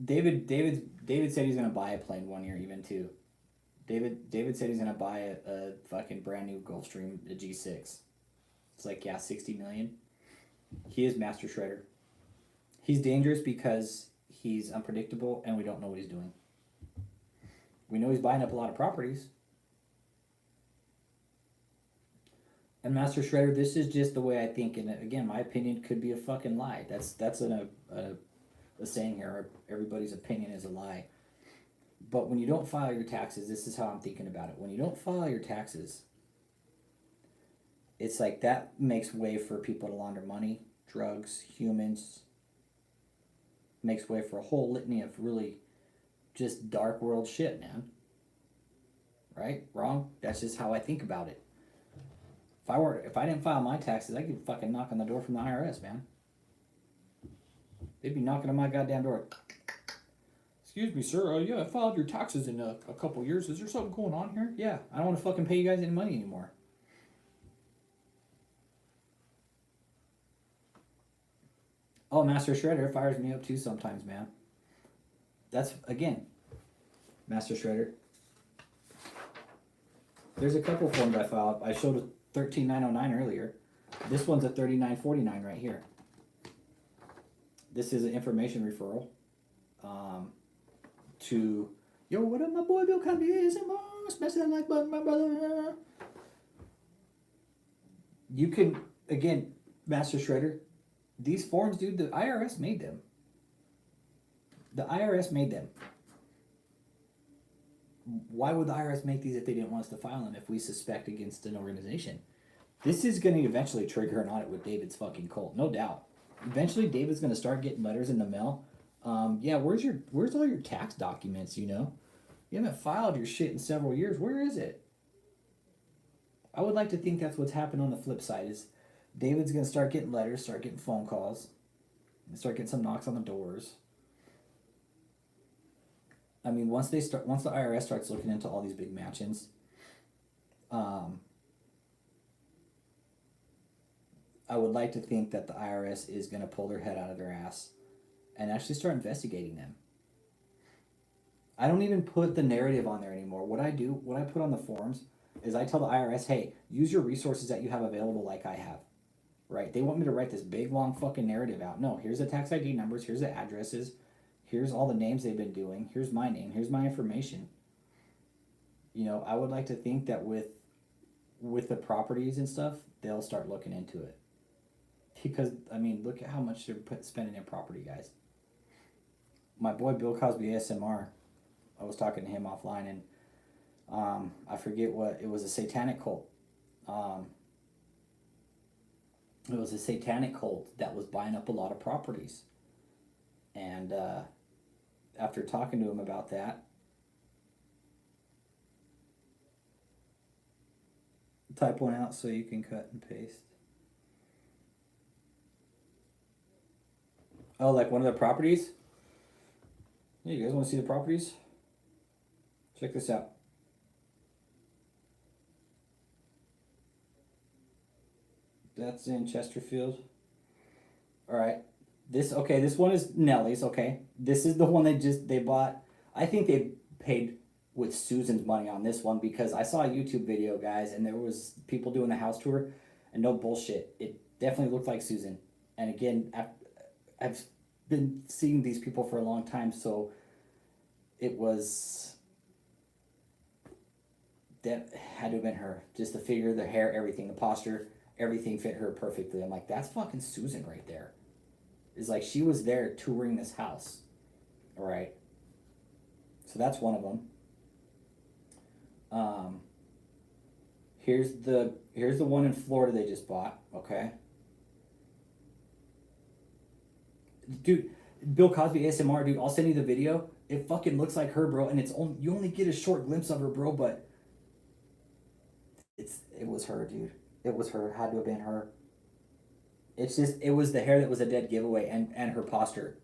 David said he's gonna buy a plane one year, even too. David said he's gonna buy a fucking brand new Gulfstream, a G6. It's like, yeah, 60 million. He is Master Shredder. He's dangerous because he's unpredictable and we don't know what he's doing. We know he's buying up a lot of properties. And Master Shredder, this is just the way I think, and again, my opinion could be a fucking lie. That's a saying here. Everybody's opinion is a lie. But when you don't file your taxes, this is how I'm thinking about it. When you don't file your taxes, it's like that makes way for people to launder money, drugs, humans, makes way for a whole litany of really just dark world shit, man. Right? Wrong? That's just how I think about it. If I didn't file my taxes, I could fucking knock on the door from the IRS, man. They'd be knocking on my goddamn door. Excuse me, sir. Yeah, I filed your taxes in a couple years. Is there something going on here? Yeah, I don't want to fucking pay you guys any money anymore. Oh, Master Shredder fires me up too sometimes, man. That's, again, Master Shredder. There's a couple forms I filed. I showed a 13909 earlier. This one's a 3949 right here. This is an information referral to, yo, what up, my boy Bill Cosby? Smash that like button, my brother. You can, again, Master Shredder, these forms, dude, the IRS made them. The IRS made them. Why would the IRS make these if they didn't want us to file them if we suspect against an organization? This is going to eventually trigger an audit with David's fucking cult, no doubt. Eventually, David's going to start getting letters in the mail. Yeah, where's all your tax documents, you know? You haven't filed your shit in several years. Where is it? I would like to think that's what's happened on the flip side is David's going to start getting letters, start getting phone calls, and start getting some knocks on the doors. I mean, once the IRS starts looking into all these big mansions, I would like to think that the IRS is going to pull their head out of their ass and actually start investigating them. I don't even put the narrative on there anymore. What I put on the forms is I tell the IRS, hey, use your resources that you have available like I have. Right? They want me to write this big, long fucking narrative out. No, here's the tax ID numbers, here's the addresses, here's all the names they've been doing, here's my name, here's my information. You know, I would like to think that with the properties and stuff, they'll start looking into it. Because, I mean, look at how much they're spending in property, guys. My boy Bill Cosby ASMR, I was talking to him offline, and I forget what, it was a satanic cult. It was a satanic cult that was buying up a lot of properties. And after talking to him about that, type one out so you can cut and paste. Oh, like one of the properties? Yeah, you guys want to see the properties? Check this out. That's in Chesterfield. All right. This one is Nellie's, okay? This is the one they bought. I think they paid with Susan's money on this one because I saw a YouTube video, guys, and there was people doing the house tour, and no bullshit. It definitely looked like Susan. And again, I've been seeing these people for a long time, so it was, that had to have been her. Just the figure, the hair, everything, the posture, everything fit her perfectly. I'm like, that's fucking Susan right there. It's like she was there touring this house. All right. So that's one of them. Here's the one in Florida they just bought. Okay. Dude, Bill Cosby ASMR, dude, I'll send you the video. It fucking looks like her, bro, and you only get a short glimpse of her, bro, but it was her, dude. It was her. It had to have been her. It was the hair that was a dead giveaway, and her posture.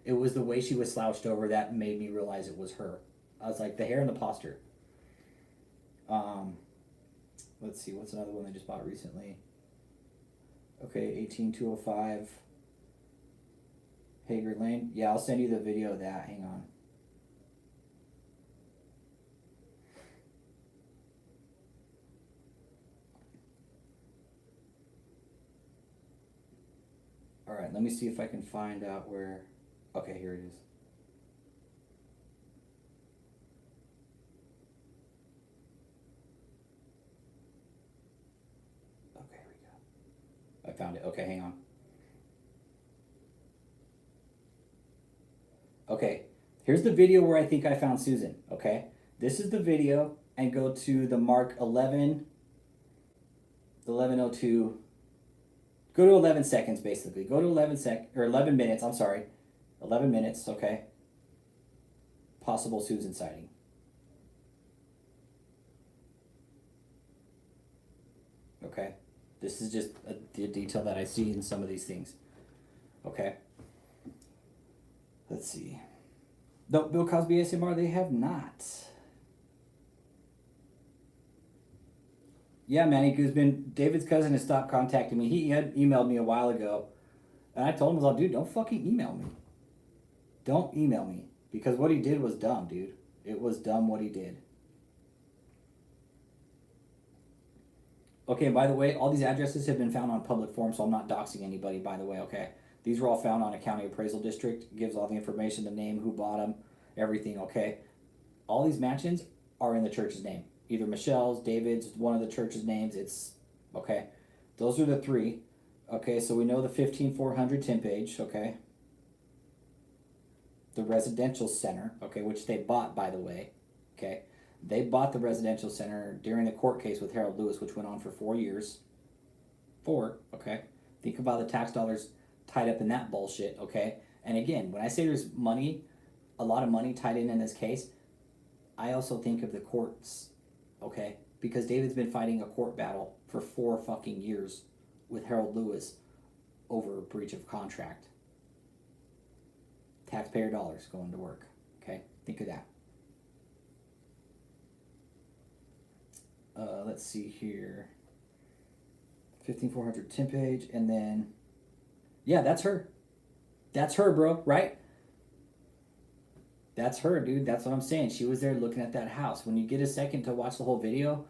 It was the way she was slouched over that made me realize it was her. I was like, the hair and the posture. Let's see, what's another one I just bought recently? Okay, 18205 Hager Lane. Yeah, I'll send you the video of that. Hang on. All right, let me see if I can find out where. Okay, here it is. Okay, here we go. I found it. Okay, hang on. Okay, here's the video where I think I found Susan. Okay, this is the video, and go to the mark 11 11:02. Go to 11 seconds, basically. Go to 11 minutes, I'm sorry. 11 minutes, okay. Possible Susan sighting. Okay. This is just a detail that I see in some of these things. Okay. Let's see. No, Bill Cosby ASMR, they have not. Yeah, Manny Guzman, David's cousin has stopped contacting me. He had emailed me a while ago. And I told him, I was like, dude, don't fucking email me. Don't email me. Because what he did was dumb, dude. It was dumb what he did. Okay, by the way, all these addresses have been found on public forums, so I'm not doxing anybody, by the way, okay? These were all found on a county appraisal district. Gives all the information, the name, who bought them, everything, okay? All these mansions are in the church's name. Either Michelle's, David's, one of the church's names. It's, okay? Those are the three. Okay, so we know the 15400 Tim Page, okay? The residential center, okay, which they bought, by the way, okay? They bought the residential center during the court case with Harold Lewis, which went on for 4 years. 4, okay? Think about the tax dollars tied up in that bullshit, okay? And again, when I say there's money, a lot of money tied in this case, I also think of the courts, okay? Because David's been fighting a court battle for 4 fucking years with Harold Lewis over a breach of contract. Taxpayer dollars going to work, okay? Think of that. Let's see here. 15400 Tim Page, and then, yeah, that's her. That's her, bro, right? That's her, dude. That's what I'm saying. She was there looking at that house. When you get a second to watch the whole video,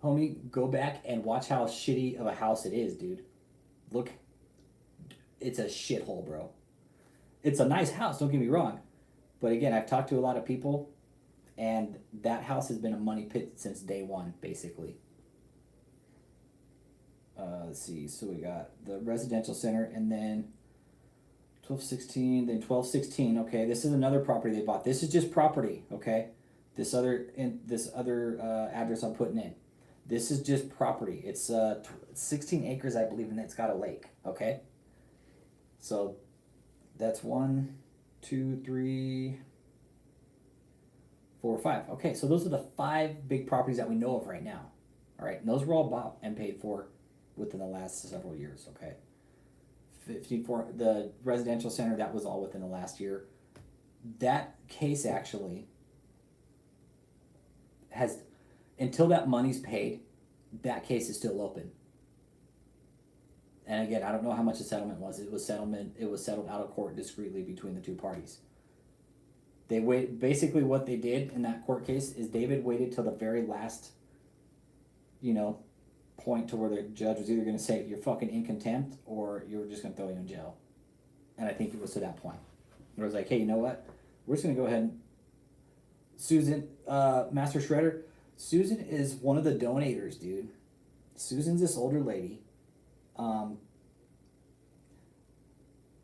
homie, go back and watch how shitty of a house it is, dude. Look, it's a shithole, bro. It's a nice house, don't get me wrong. But again, I've talked to a lot of people, and that house has been a money pit since day one, basically. Let's see. So we got the residential center, and then 1216, then 1216. Okay, this is another property they bought. This is just property. Okay, this other address I'm putting in. This is just property. It's 16 acres, I believe, and it's got a lake. Okay, so that's 1, 2, 3, 4, 5. Okay, so those are the 5 big properties that we know of right now. All right, and those were all bought and paid for within the last several years. Okay, 54, the residential center, that was all within the last year. That case actually has, until that money's paid, that case is still open. And again, I don't know how much the settlement was. It was settled out of court discreetly between the two parties. They wait. Basically, what they did in that court case is David waited till the very last, point to where the judge was either going to say you're fucking in contempt or you're just going to throw you in jail. And I think it was to that point. Where it was like, hey, you know what? We're just going to go ahead and Susan, Master Shredder. Susan is one of the donators, dude. Susan's this older lady.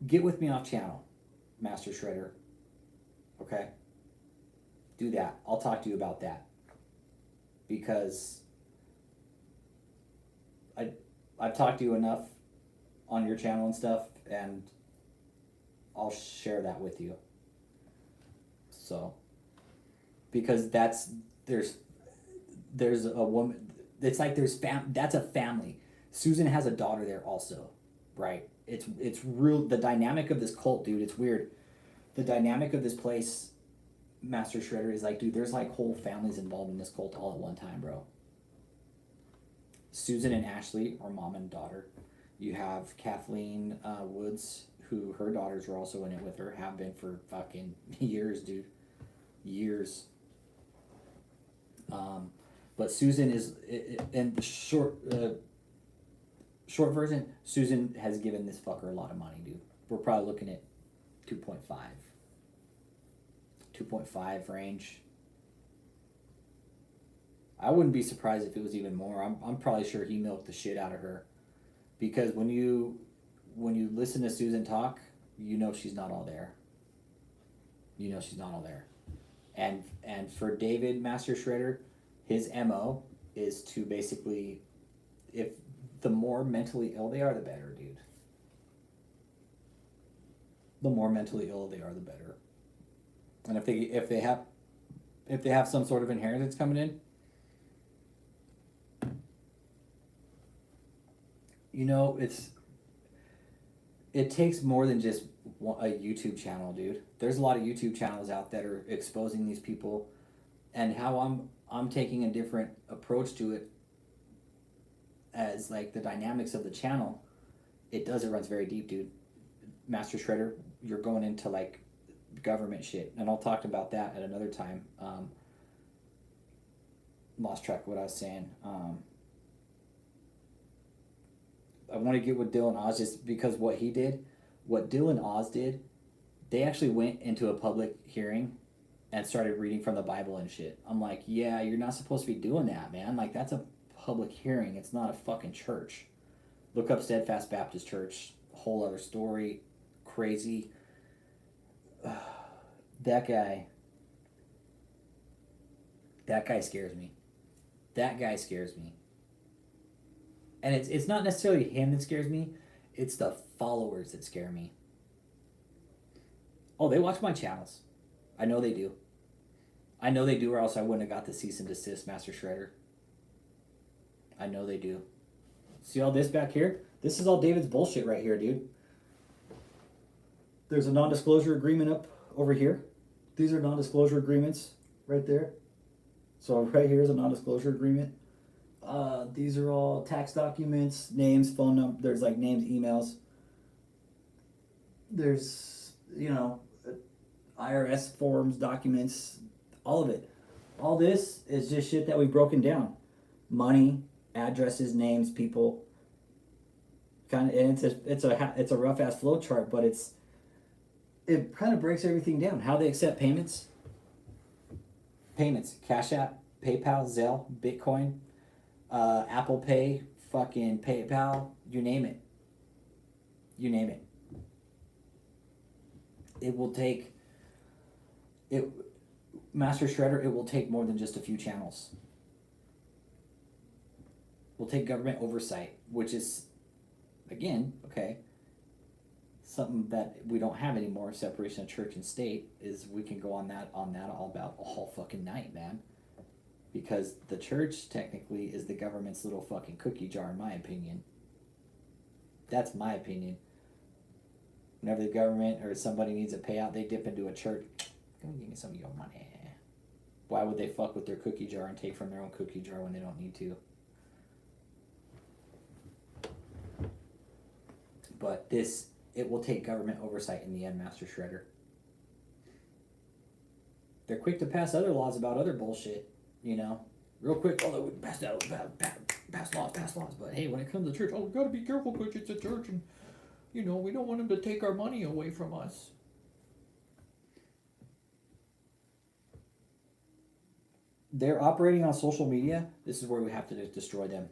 Get with me off channel, Master Shredder. Okay? Do that. I'll talk to you about that. Because I've talked to you enough on your channel and stuff, and I'll share that with you. So, because there's a woman, it's like that's a family. Susan has a daughter there also, right? It's real, the dynamic of this cult, dude, it's weird. The dynamic of this place, Master Shredder, is like, dude, there's like whole families involved in this cult all at one time, bro. Susan and Ashley are mom and daughter. You have Kathleen Woods, who her daughters are also in it with her, have been for fucking years, dude. Years. But Susan is, in the short version, Susan has given this fucker a lot of money, dude. We're probably looking at 2.5 range. I wouldn't be surprised if it was even more. I'm probably sure he milked the shit out of her, because when you listen to Susan talk, you know she's not all there. You know she's not all there. And for David, Master Shredder, his MO is to basically, if the more mentally ill they are, the better, dude. The more mentally ill they are, the better. And if they have some sort of inheritance coming in, you know, it takes more than just a YouTube channel, dude. There's a lot of YouTube channels out that are exposing these people, and how I'm taking a different approach to it, as like the dynamics of the channel. It runs very deep, dude. Master Shredder, you're going into like government shit, and I'll talk about that at another time. Lost track of what I was saying. I want to get with Dylan Oz just because what Dylan Oz did, they actually went into a public hearing and started reading from the Bible and shit. I'm like, yeah, you're not supposed to be doing that, man. Like, that's a public hearing. It's not a fucking church. Look up Steadfast Baptist Church. Whole other story. Crazy. That guy scares me. That guy scares me. And it's not necessarily him that scares me. It's the followers that scare me. Oh, they watch my channels. I know they do. I know they do, or else I wouldn't have got the cease and desist, Master Shredder. I know they do. See all this back here? This is all David's bullshit right here, dude. There's a non-disclosure agreement up over here. These are non-disclosure agreements right there. So right here is a non-disclosure agreement. These are all tax documents, names, phone number. There's like names, emails. There's, you know, IRS forms, documents, all of it. All this is just shit that we've broken down. Money, addresses, names, people. Kind of, and it's a rough ass flow chart, but it kind of breaks everything down. How they accept payments. Cash App, PayPal, Zelle, Bitcoin, Apple Pay, fucking PayPal, you name it. You name it. It will take Master Shredder, it will take more than just a few channels. We'll take government oversight, which is, again, okay, something that we don't have anymore. Separation of church and state is, we can go on that all fucking night, man. Because the church technically is the government's little fucking cookie jar, in my opinion. That's my opinion. Whenever the government or somebody needs a payout, they dip into a church. Go give me some of your money. Why would they fuck with their cookie jar and take from their own cookie jar when they don't need to? But it will take government oversight in the end, Master Shredder. They're quick to pass other laws about other bullshit, you know? Real quick, they would pass laws. But hey, when it comes to church, we gotta be careful because it's a church, and, you know, we don't want them to take our money away from us. They're operating on social media. This is where we have to destroy them.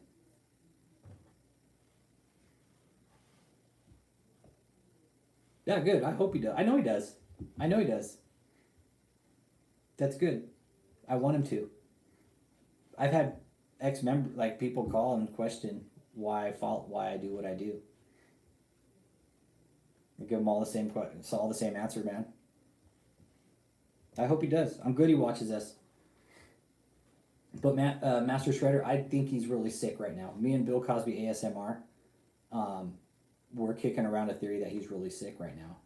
Yeah, good. I hope he does. I know he does. That's good. I want him to. I've had people call and question why I do what I do. I give them all the same answer, man. I hope he does. I'm good he watches us. But Master Shredder, I think he's really sick right now. Me and Bill Cosby ASMR, we're kicking around a theory that he's really sick right now.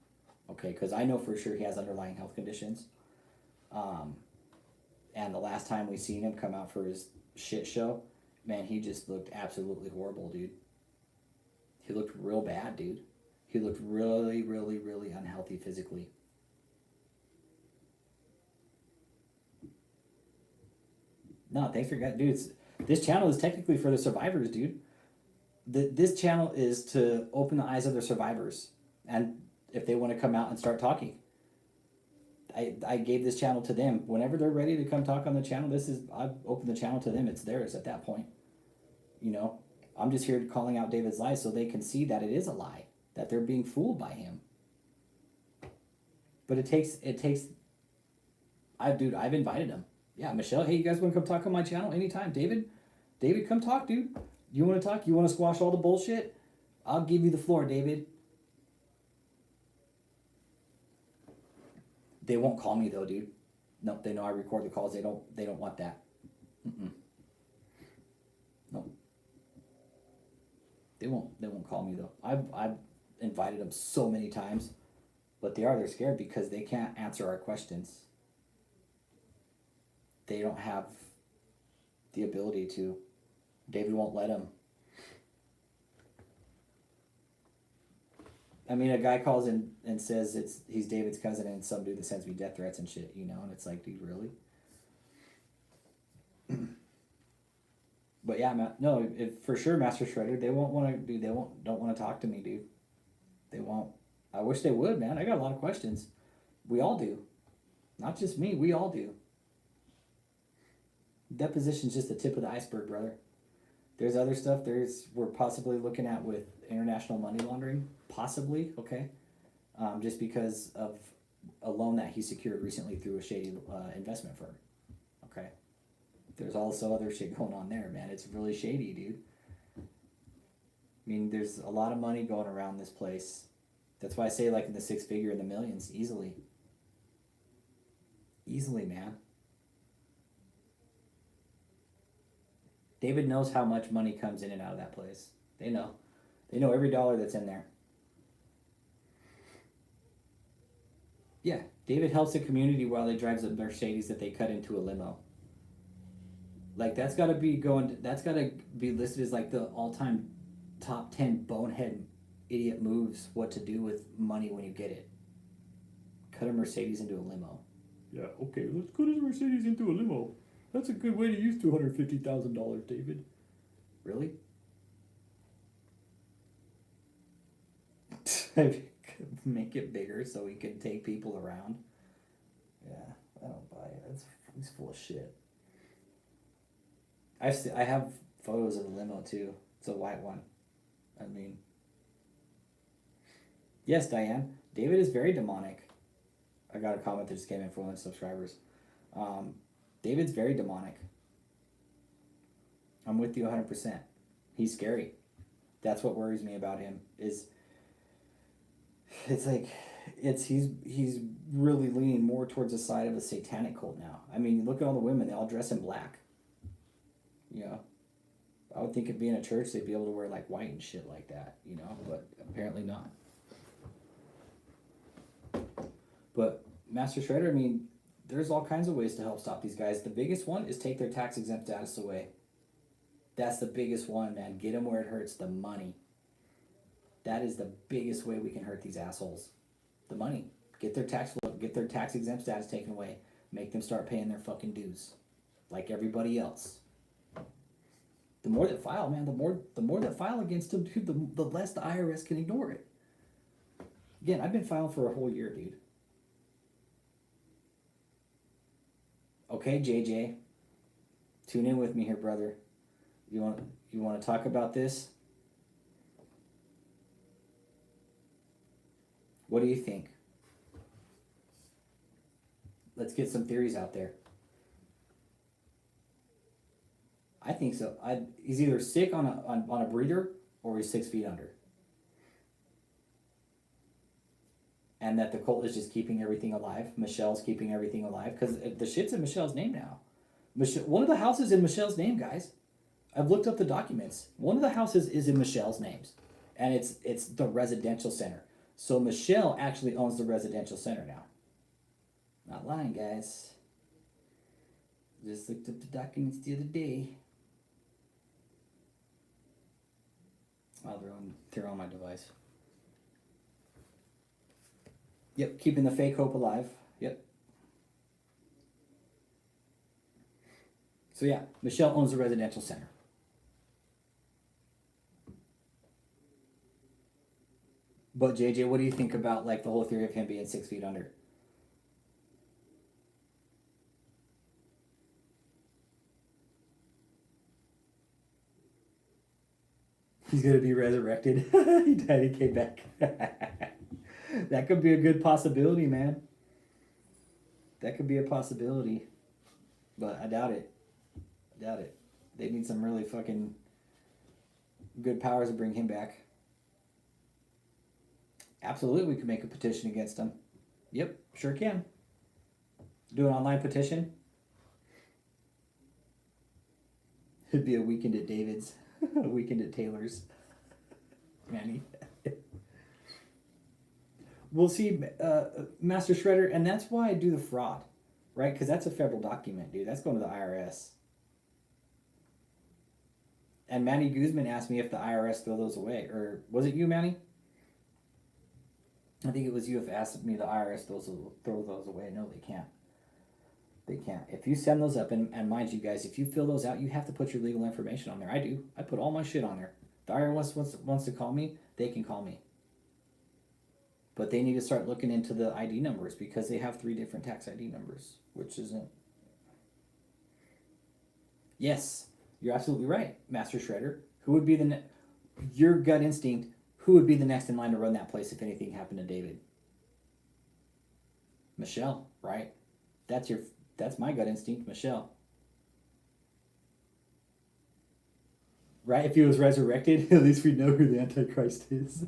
Okay, because I know for sure he has underlying health conditions. And the last time we seen him come out for his shit show, man, he just looked absolutely horrible, dude. He looked real bad, dude. He looked really, really, really unhealthy physically. No, thanks for dude. This channel is technically for the survivors, dude. This channel is to open the eyes of the survivors, and if they want to come out and start talking. I gave this channel to them. Whenever they're ready to come talk on the channel, I've opened the channel to them. It's theirs at that point. You know, I'm just here calling out David's lies so they can see that it is a lie, that they're being fooled by him. But I've invited them. Yeah, Michelle, hey, you guys want to come talk on my channel anytime? David, come talk, dude. You want to talk? You want to squash all the bullshit? I'll give you the floor, David. They won't call me though, dude. No, they know I record the calls. They don't want that. No. They won't call me though. I've invited them so many times, but they're scared because they can't answer our questions. They don't have the ability to. David won't let them. I mean, a guy calls in and says he's David's cousin, and some dude that sends me death threats and shit, you know, and it's like, dude, really? But yeah, no, for sure, Master Shredder, they won't want to, dude. Don't want to talk to me, dude. They won't. I wish they would, man. I got a lot of questions. We all do, not just me. We all do. Deposition's just the tip of the iceberg, brother. There's other stuff. We're possibly looking at with international money laundering, possibly, okay, just because of a loan that he secured recently through a shady investment firm, okay. There's also other shit going on there, man. It's really shady, dude. I mean, there's a lot of money going around this place. That's why I say like in the 6-figure and the millions, easily. Easily, man. David knows how much money comes in and out of that place. They know. They know every dollar that's in there. Yeah, David helps the community while he drives a Mercedes that they cut into a limo. Like that's got to be listed as like the all-time top 10 bonehead idiot moves what to do with money when you get it. Cut a Mercedes into a limo. Yeah, okay, let's cut a Mercedes into a limo. That's a good way to use $250,000, David. Really? Make it bigger so we can take people around. Yeah, I don't buy it. It's full of shit. I have photos of the limo too. It's a white one. I mean, yes, Diane. David is very demonic. I got a comment that just came in from one of the subscribers. David's very demonic. I'm with you 100%. He's scary. That's what worries me about him. He's really leaning more towards the side of a satanic cult now. I mean, look at all the women. They all dress in black. You know, I would think it'd be in a church they'd be able to wear like white and shit like that, you know, but apparently not. But Master Shredder, I mean, there's all kinds of ways to help stop these guys. The biggest one is take their tax exempt status away. That's the biggest one, man. Get them where it hurts, the money. That is the biggest way we can hurt these assholes. The money. Get their tax exempt status taken away. Make them start paying their fucking dues, like everybody else. The more that file, man, the more that file against them, dude, the less the IRS can ignore it. Again, I've been filing for a whole year, dude. Okay, JJ, tune in with me here, brother. You want to talk about this? What do you think? Let's get some theories out there. I think so. He's either sick on a breather or he's 6 feet under. And that the cult is just keeping everything alive. Michelle's keeping everything alive. Because the shit's in Michelle's name now. One of the houses in Michelle's name, guys. I've looked up the documents. One of the houses is in Michelle's names. And it's the residential center. So Michelle actually owns the residential center now. Not lying, guys. Just looked up the documents the other day. Oh, they're on my device. Yep, keeping the fake hope alive. Yep. So yeah, Michelle owns the residential center. But JJ, what do you think about like the whole theory of him being 6 feet under? He's gonna be resurrected. He died, he came back. That could be a good possibility, man. That could be a possibility. But I doubt it. They need some really fucking good powers to bring him back. Absolutely, we could make a petition against him. Yep, sure can. Do an online petition. It'd be a weekend at David's, a weekend at Taylor's. Manny. We'll see, Master Shredder, and that's why I do the fraud, right? Because that's a federal document, dude. That's going to the IRS. And Manny Guzman asked me if the IRS throw those away. Or was it you, Manny? I think it was you if asked me the IRS throw those away. No, they can't. They can't. If you send those up, and mind you guys, if you fill those out, you have to put your legal information on there. I do. I put all my shit on there. The IRS wants to call me, they can call me. But they need to start looking into the ID numbers because they have 3 different tax ID numbers, which isn't. Yes, you're absolutely right, Master Shredder. Who would be your gut instinct, who would be the next in line to run that place if anything happened to David? Michelle, right? That's my gut instinct, Michelle. Right? If he was resurrected, at least we know who the Antichrist is.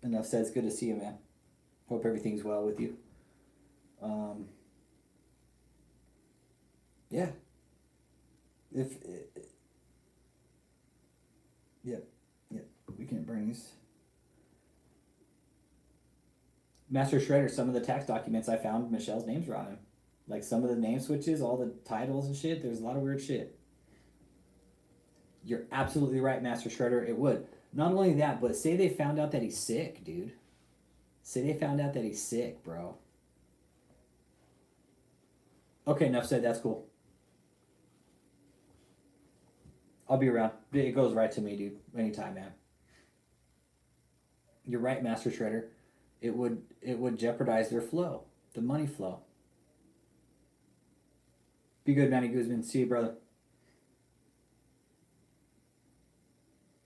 Enough said. It's good to see you, man. Hope everything's well with you. Yeah. Yep. Weekend at Bernie's. Master Shredder, some of the tax documents I found, Michelle's names were on them. Like some of the name switches, all the titles and shit, there's a lot of weird shit. You're absolutely right, Master Shredder, it would. Not only that, but say they found out that he's sick, dude. Say they found out that he's sick, bro. Okay, enough said, that's cool. I'll be around. It goes right to me, dude. Anytime, man. You're right, Master Shredder. It would jeopardize their flow, the money flow. Be good, Manny Guzman. See you, brother.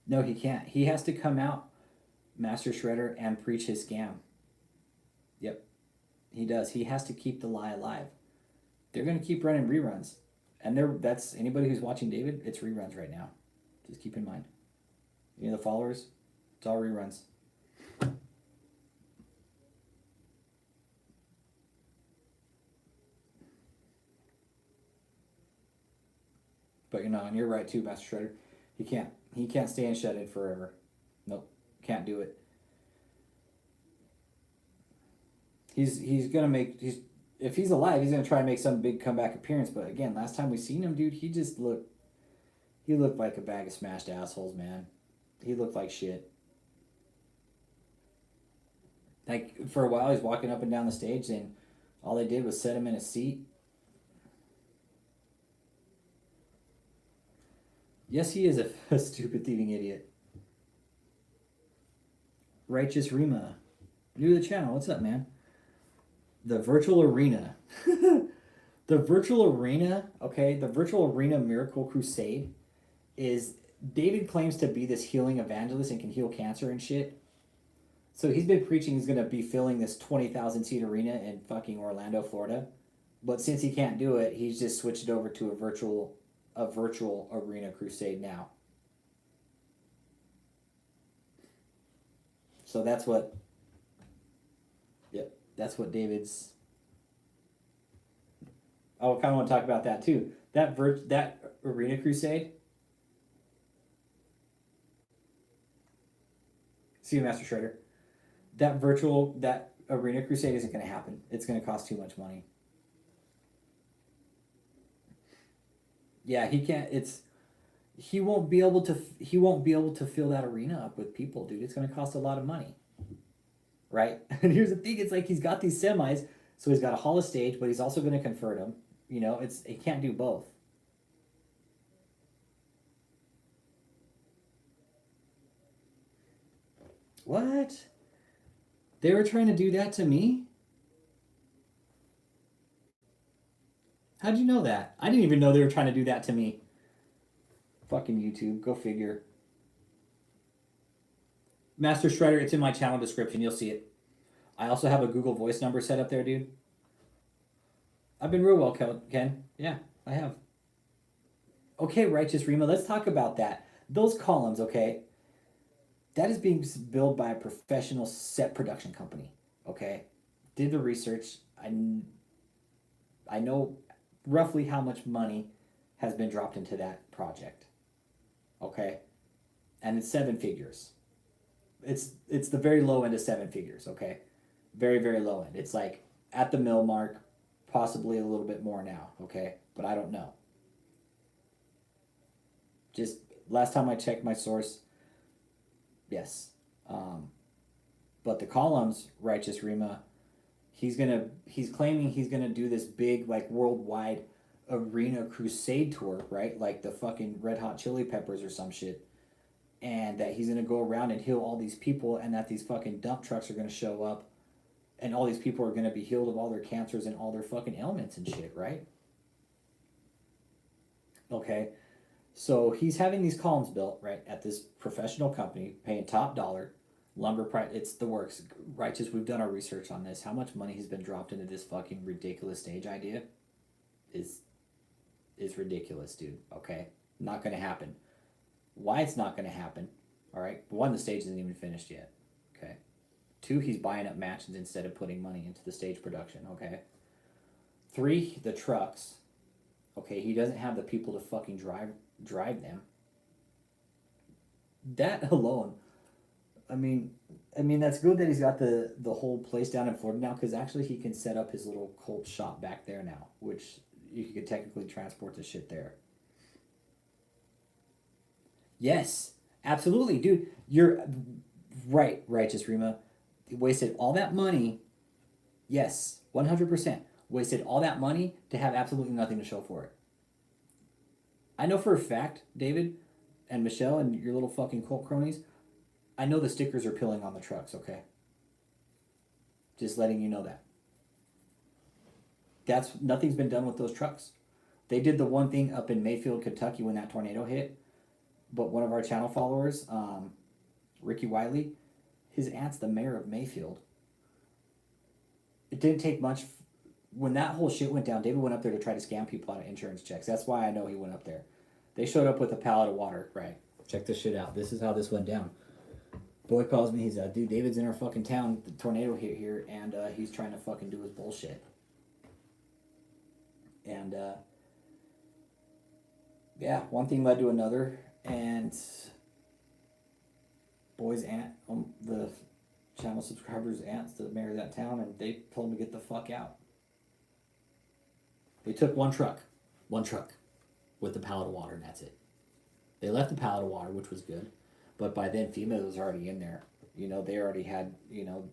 No, he can't. He has to come out, Master Shredder, and preach his scam. Yep, he does. He has to keep the lie alive. They're going to keep running reruns. And that's anybody who's watching David, it's reruns right now. Just keep in mind. You know the followers? It's all reruns. But and you're right too, Master Shredder. He can't stay in shut-in forever. Nope, can't do it. He's gonna make if he's alive, he's gonna try and make some big comeback appearance. But again, last time we seen him, dude, he looked like a bag of smashed assholes, man. He looked like shit. Like for a while, he's walking up and down the stage, and all they did was set him in a seat. Yes, he is a stupid thieving idiot. Righteous Rima, new to the channel. What's up, man? The virtual arena. The virtual arena, okay, the virtual arena miracle crusade is David claims to be this healing evangelist and can heal cancer and shit. So he's been preaching he's going to be filling this 20,000 seat arena in fucking Orlando, Florida. But since he can't do it, he's just switched it over to a virtual arena crusade now. So that's what David's. I kind of want to talk about that too. That arena crusade. See you, Master Shredder. That arena crusade isn't going to happen. It's going to cost too much money. Yeah, he can't. He won't be able to fill that arena up with people, dude. It's going to cost a lot of money. Right? And here's the thing, it's like he's got these semis, so he's got to haul a stage, but he's also going to convert them. He can't do both. What? They were trying to do that to me? How'd you know that? I didn't even know they were trying to do that to me. Fucking YouTube, go figure. Master Shredder, it's in my channel description. You'll see it. I also have a Google Voice number set up there, dude. I've been real well, Ken. Yeah, I have. Okay, Righteous Rima, let's talk about that. Those columns, okay, that is being built by a professional set production company, okay? Did the research. I know roughly how much money has been dropped into that project, okay? And it's seven figures. It's the very low end of seven figures, okay? Very, very low end. It's like at the mill mark, possibly a little bit more now, okay? But I don't know. Just last time I checked my source, yes. But the columns, Righteous Rima, he's claiming he's gonna do this big like worldwide arena crusade tour, right? Like the fucking Red Hot Chili Peppers or some shit. And that he's gonna go around and heal all these people, and that these fucking dump trucks are gonna show up, and all these people are gonna be healed of all their cancers and all their fucking ailments and shit, right? Okay, so he's having these columns built, right, at this professional company, paying top dollar, lumber price. It's the works. Righteous, we've done our research on this. How much money has been dropped into this fucking ridiculous stage idea is ridiculous, dude. Okay, not gonna happen. Why it's not gonna happen? All right, one, the stage isn't even finished yet. Okay, two, he's buying up matches instead of putting money into the stage production. Okay, three, the trucks. Okay, he doesn't have the people to fucking drive them. That alone, I mean, that's good that he's got the whole place down in Florida now, because actually he can set up his little cult shop back there now, which you could technically transport the shit there. Yes, absolutely, dude. You're right, Righteous Rima. He wasted all that money. Yes, 100%. Wasted all that money to have absolutely nothing to show for it. I know for a fact, David and Michelle and your little fucking cult cronies, I know the stickers are peeling on the trucks, okay? Just letting you know that. Nothing's been done with those trucks. They did the one thing up in Mayfield, Kentucky when that tornado hit, but one of our channel followers, Ricky Wiley, his aunt's the mayor of Mayfield. It didn't take much. When that whole shit went down, David went up there to try to scam people out of insurance checks. That's why I know he went up there. They showed up with a pallet of water. Right. Check this shit out. This is how this went down. Boy calls me. He's dude, David's in our fucking town. The tornado hit here, and he's trying to fucking do his bullshit. And yeah, one thing led to another, and boy's aunt, the channel subscribers' aunt's the mayor of that town, and they told him to get the fuck out. They took one truck with the pallet of water, and that's it. They left the pallet of water, which was good, but by then FEMA was already in there. You know, they already had, you know,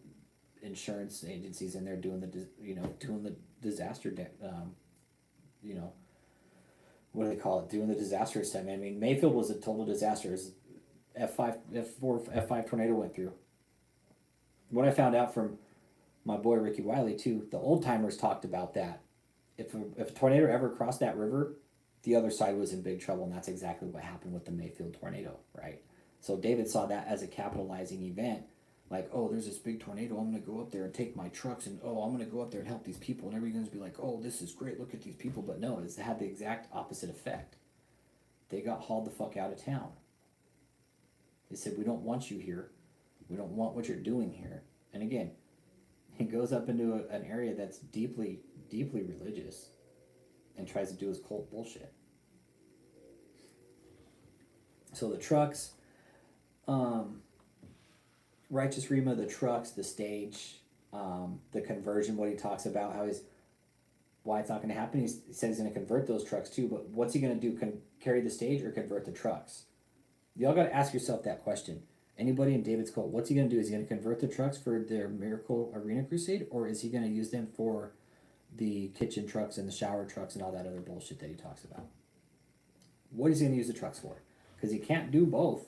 insurance agencies in there doing the disaster, you know, what do they call it? Doing the disaster assessment. I mean, Mayfield was a total disaster. F5 tornado went through. What I found out from my boy Ricky Wiley too, the old timers talked about that. If a tornado ever crossed that river, the other side was in big trouble, and that's exactly what happened with the Mayfield tornado, right? So David saw that as a capitalizing event, like, oh, there's this big tornado, I'm going to go up there and take my trucks, and oh, I'm going to go up there and help these people, and everybody's going to be like, oh, this is great, look at these people. But no, it's had the exact opposite effect. They got hauled the fuck out of town. They said, we don't want you here. We don't want what you're doing here. And again, he goes up into an area that's deeply, deeply religious and tries to do his cult bullshit. So the trucks, Righteous Rima, the trucks, the stage, the conversion, what he talks about, why it's not going to happen. He said he's going to convert those trucks too, but what's he going to do? Carry the stage or convert the trucks? Y'all got to ask yourself that question. Anybody in David's cult, what's he going to do? Is he going to convert the trucks for their Miracle Arena Crusade, or is he going to use them for the kitchen trucks and the shower trucks and all that other bullshit that he talks about? What is he going to use the trucks for? Because he can't do both.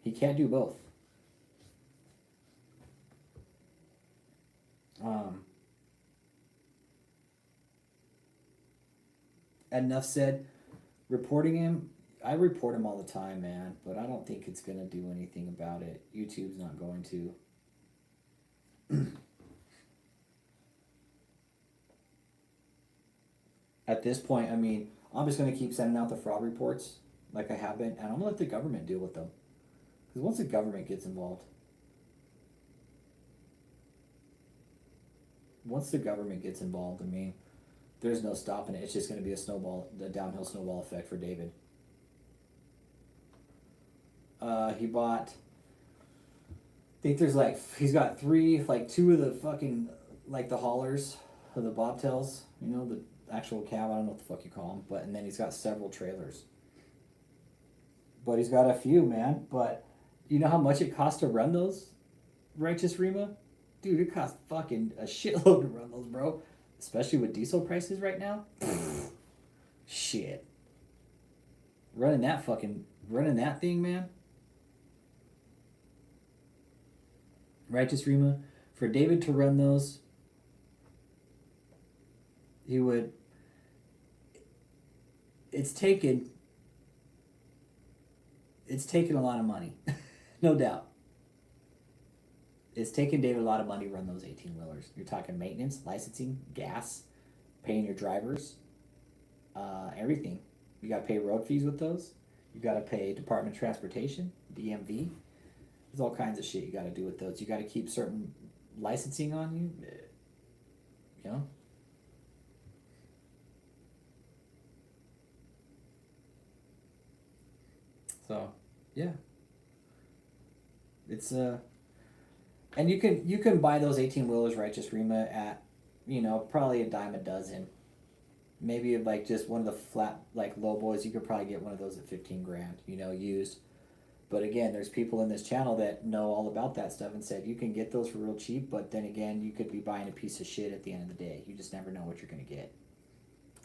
He can't do both. Enough said. Reporting him, I report him all the time, man, but I don't think it's going to do anything about it. YouTube's not going to. at this point, I mean, I'm just going to keep sending out the fraud reports like I have been, and I'm going to let the government deal with them. Because once the government gets involved, I mean, there's no stopping it. It's just going to be a downhill snowball effect for David. He bought, I think there's he's got two of the fucking, the haulers, or the bobtails, the actual cab, I don't know what the fuck you call them, and then he's got several trailers. But he's got a few, man, but you know how much it costs to run those, Righteous Rima? Dude, it costs fucking a shitload to run those, bro. Especially with diesel prices right now. Shit. Running that thing, man. Righteous Rima, for David to run those, it's taken a lot of money. No doubt. It's taken David a lot of money to run those 18-wheelers. You're talking maintenance, licensing, gas, paying your drivers, everything. You got to pay road fees with those. You got to pay Department of Transportation, DMV. There's all kinds of shit you got to do with those. You got to keep certain licensing on you. You know? So, yeah. It's and you can buy those 18-wheelers, Righteous Rima, at, probably a dime a dozen. Maybe just one of the flat, low boys, you could probably get one of those at 15 grand, used. But again, there's people in this channel that know all about that stuff and said you can get those for real cheap, but then again, you could be buying a piece of shit at the end of the day. You just never know what you're going to get.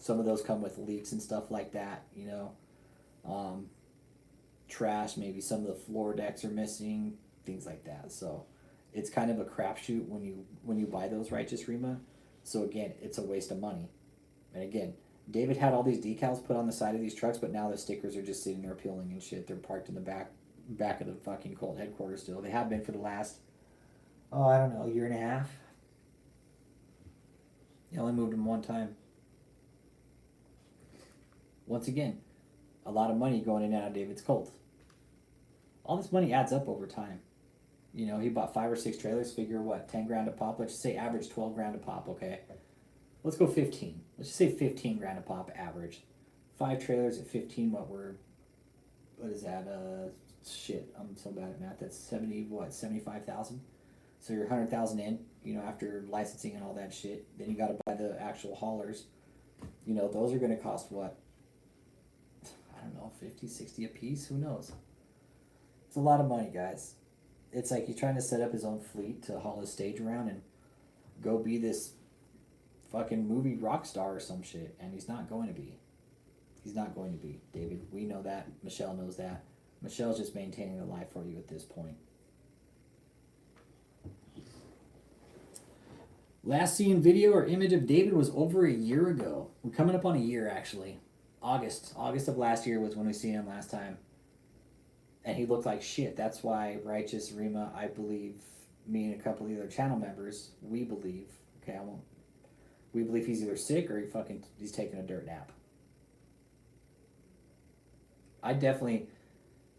Some of those come with leaks and stuff like that, trash, maybe some of the floor decks are missing, things like that. So it's kind of a crapshoot when you buy those, Righteous Rima. So again, it's a waste of money. And again, David had all these decals put on the side of these trucks, but now the stickers are just sitting there peeling and shit. They're parked in the back of the fucking Colt headquarters still. They have been for the last, I don't know, year and a half. They only moved them one time. Once again, a lot of money going in and out of David's Colt. All this money adds up over time. He bought 5 or 6 trailers, figure 10 grand a pop. Let's just say average 12 grand a pop, okay? Let's go 15. Let's just say 15 grand a pop average. 5 trailers at 15, what is that? Shit, I'm so bad at math. That's 75,000? So you're 100,000 in, after licensing and all that shit. Then you got to buy the actual haulers. Those are going to cost what? I don't know, 50, 60 a piece? Who knows? It's a lot of money, guys. It's like he's trying to set up his own fleet to haul his stage around and go be this fucking movie rock star or some shit, and he's not going to be. He's not going to be, David. We know that. Michelle knows that. Michelle's just maintaining the life for you at this point. Last seen video or image of David was over a year ago. We're coming up on a year, actually. August of last year was when we seen him last time. And he looked like shit. That's why Righteous Rima, I believe, me and a couple of the other channel members, we believe, we believe he's either sick or he's taking a dirt nap.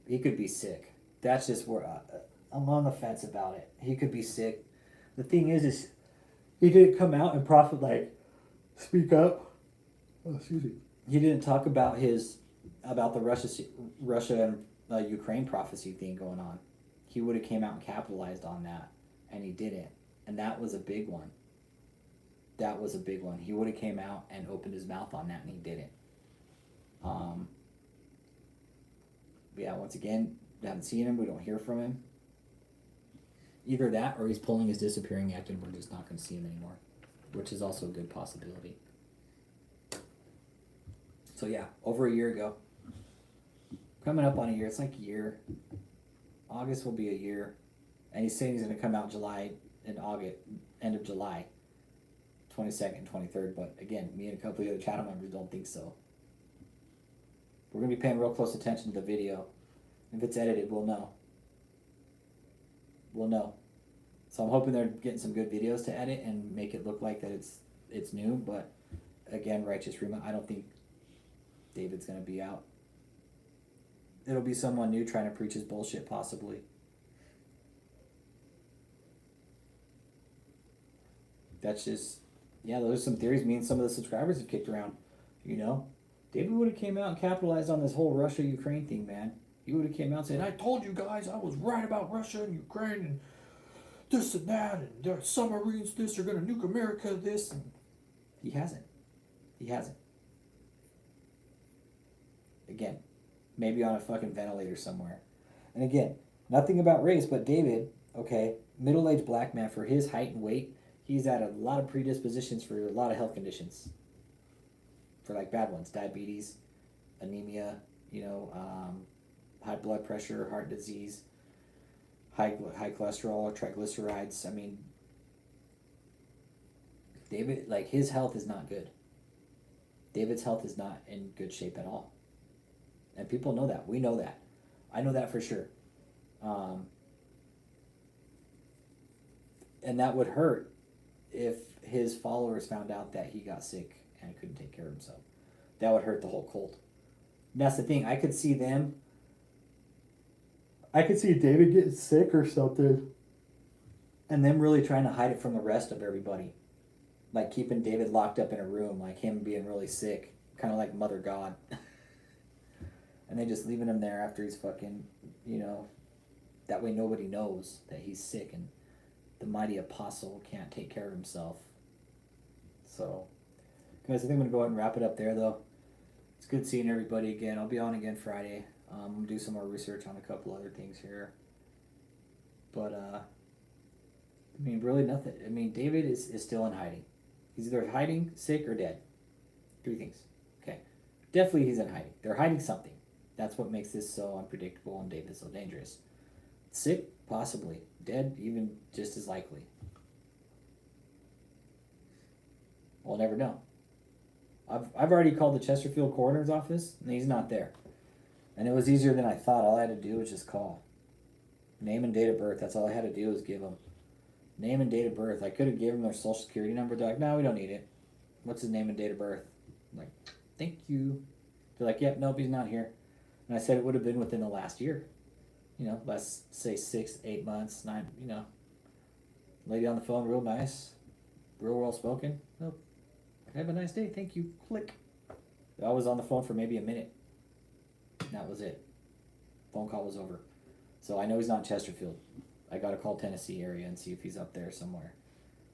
He could be sick. That's just where I'm on the fence about it. He could be sick. The thing is he didn't come out and speak up. Oh, excuse me. He didn't talk about the Russia and Ukraine prophecy thing going on. He would have came out and capitalized on that, and he didn't. And that was a big one. He would have came out and opened his mouth on that, and he didn't. Once again, we haven't seen him. We don't hear from him. Either that, or he's pulling his disappearing act, and we're just not going to see him anymore, which is also a good possibility. So over a year ago. Coming up on a year. It's like a year. August will be a year. And he's saying he's going to come out end of July. 22nd and 23rd. But again, me and a couple of the other channel members don't think so. We're going to be paying real close attention to the video. If it's edited, we'll know. So I'm hoping they're getting some good videos to edit and make it look like that it's new. But again, righteous rumor. I don't think David's going to be out. It'll be someone new trying to preach his bullshit, possibly. That's just, yeah, those are some theories me and some of the subscribers have kicked around. You know, David would have came out and capitalized on this whole Russia-Ukraine thing, man. He would have came out and said, I told you guys I was right about Russia and Ukraine and this and that, and their submarines, this, are going to nuke America, this. And he hasn't. He hasn't. Again, maybe on a fucking ventilator somewhere. And again, nothing about race, but David, okay, middle-aged black man, for his height and weight, he's at a lot of predispositions for a lot of health conditions. For like bad ones, diabetes, anemia, you know, high blood pressure, heart disease, high cholesterol, triglycerides. I mean, David, like, his health is not good. David's health is not in good shape at all. And people know that. We know that. I know that for sure. And that would hurt if his followers found out that he got sick and couldn't take care of himself. That would hurt the whole cult. And that's the thing. I could see David getting sick or something, and them really trying to hide it from the rest of everybody. Like keeping David locked up in a room, like him being really sick, kind of like Mother God. And they just leaving him there after he's fucking, you know, that way nobody knows that he's sick and the mighty apostle can't take care of himself. So, guys, I think I'm going to go ahead and wrap it up there, though. It's good seeing everybody again. I'll be on again Friday. I'm going to do some more research on a couple other things here. But, I mean, really nothing. I mean, David is still in hiding. He's either hiding, sick, or dead. 3 things. Okay. Definitely he's in hiding. They're hiding something. That's what makes this so unpredictable and David so dangerous. Sick? Possibly. Dead? Even just as likely. We'll never know. I've already called the Chesterfield coroner's office, and he's not there. And it was easier than I thought. All I had to do was just call. Name and date of birth. That's all I had to do was give them. Name and date of birth. I could have given them their social security number. They're like, no, we don't need it. What's his name and date of birth? I'm like, thank you. They're like, yep, nope, he's not here. And I said it would have been within the last year. You know, let's say 6, 8 months, 9, you know. Lady on the phone, real nice. Real well spoken. Nope. Have a nice day. Thank you. Click. I was on the phone for maybe a minute. And that was it. Phone call was over. So I know he's not in Chesterfield. I got to call Tennessee area and see if he's up there somewhere.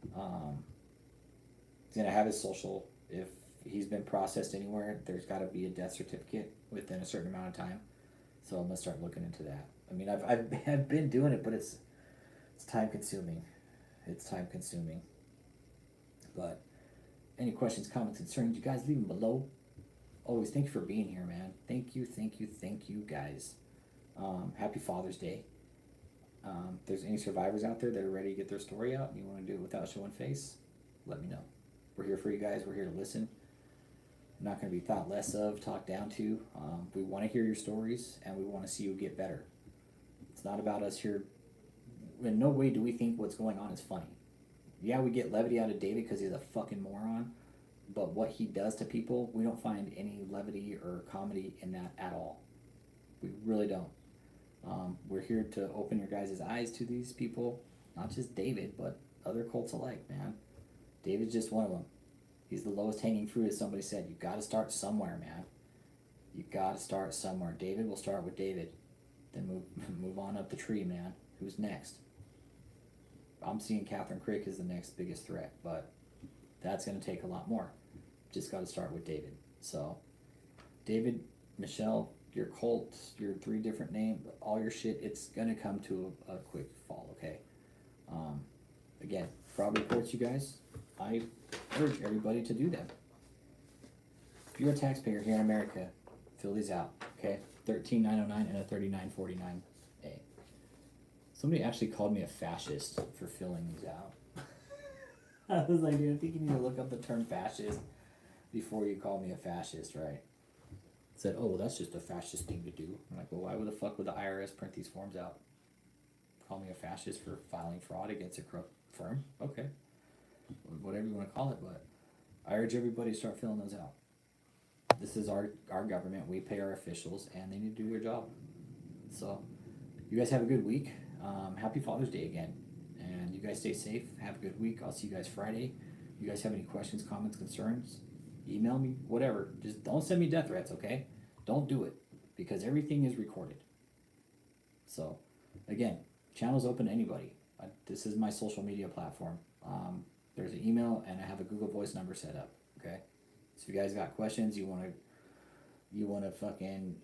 He's going to have his social. If he's been processed anywhere, there's got to be a death certificate within a certain amount of time. So I'm going to start looking into that. I mean, I've been doing it, but it's time consuming. It's time consuming. But any questions, comments, concerns, you guys leave them below. Always thank you for being here, man. Thank you, guys. Happy Father's Day. If there's any survivors out there that are ready to get their story out and you want to do it without showing face, let me know. We're here for you guys. We're here to listen. I'm not going to be thought less of, talked down to. We want to hear your stories, and we want to see you get better. It's not about us here. In no way do we think what's going on is funny. Yeah, we get levity out of David because he's a fucking moron, but what he does to people, we don't find any levity or comedy in that at all. We really don't. We're here to open your guys' eyes to these people, not just David, but other cults alike, man. David's just one of them. He's the lowest hanging fruit, as somebody said. You got to start somewhere, man. You got to start somewhere. David will start with David, then move on up the tree, man. Who's next? I'm seeing Catherine Crick as the next biggest threat, but that's going to take a lot more. Just got to start with David. So, David, Michelle, your cult, your 3 different names, all your shit, it's going to come to a quick fall, okay? Again, fraud reports, you guys, I urge everybody to do them. If you're a taxpayer here in America, fill these out, okay? 13909 and a 3949A. Somebody actually called me a fascist for filling these out. I was like, dude, I think you need to look up the term fascist before you call me a fascist, right? Said, oh, well, that's just a fascist thing to do. I'm like, well, why the fuck would the IRS print these forms out? Call me a fascist for filing fraud against a corrupt firm? Okay. Whatever you want to call it, but I urge everybody to start filling those out. This is our government. We pay our officials, and they need to do their job. So, you guys have a good week. Happy Father's Day again. And you guys stay safe. Have a good week. I'll see you guys Friday. You guys have any questions, comments, concerns? Email me, whatever. Just don't send me death threats, okay? Don't do it, because everything is recorded. So, again, channel's open to anybody. This is my social media platform. There's an email, and I have a Google Voice number set up, okay? So if you guys got questions, you wanna fucking,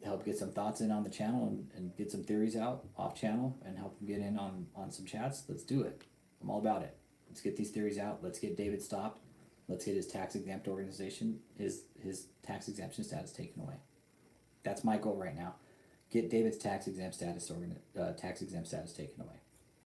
help get some thoughts in on the channel and get some theories out off channel and help them get in on some chats, let's do it. I'm all about it. Let's get these theories out. Let's get David stopped. Let's get his tax exempt organization, his tax exemption status taken away. That's my goal right now. Get David's tax exempt status taken away.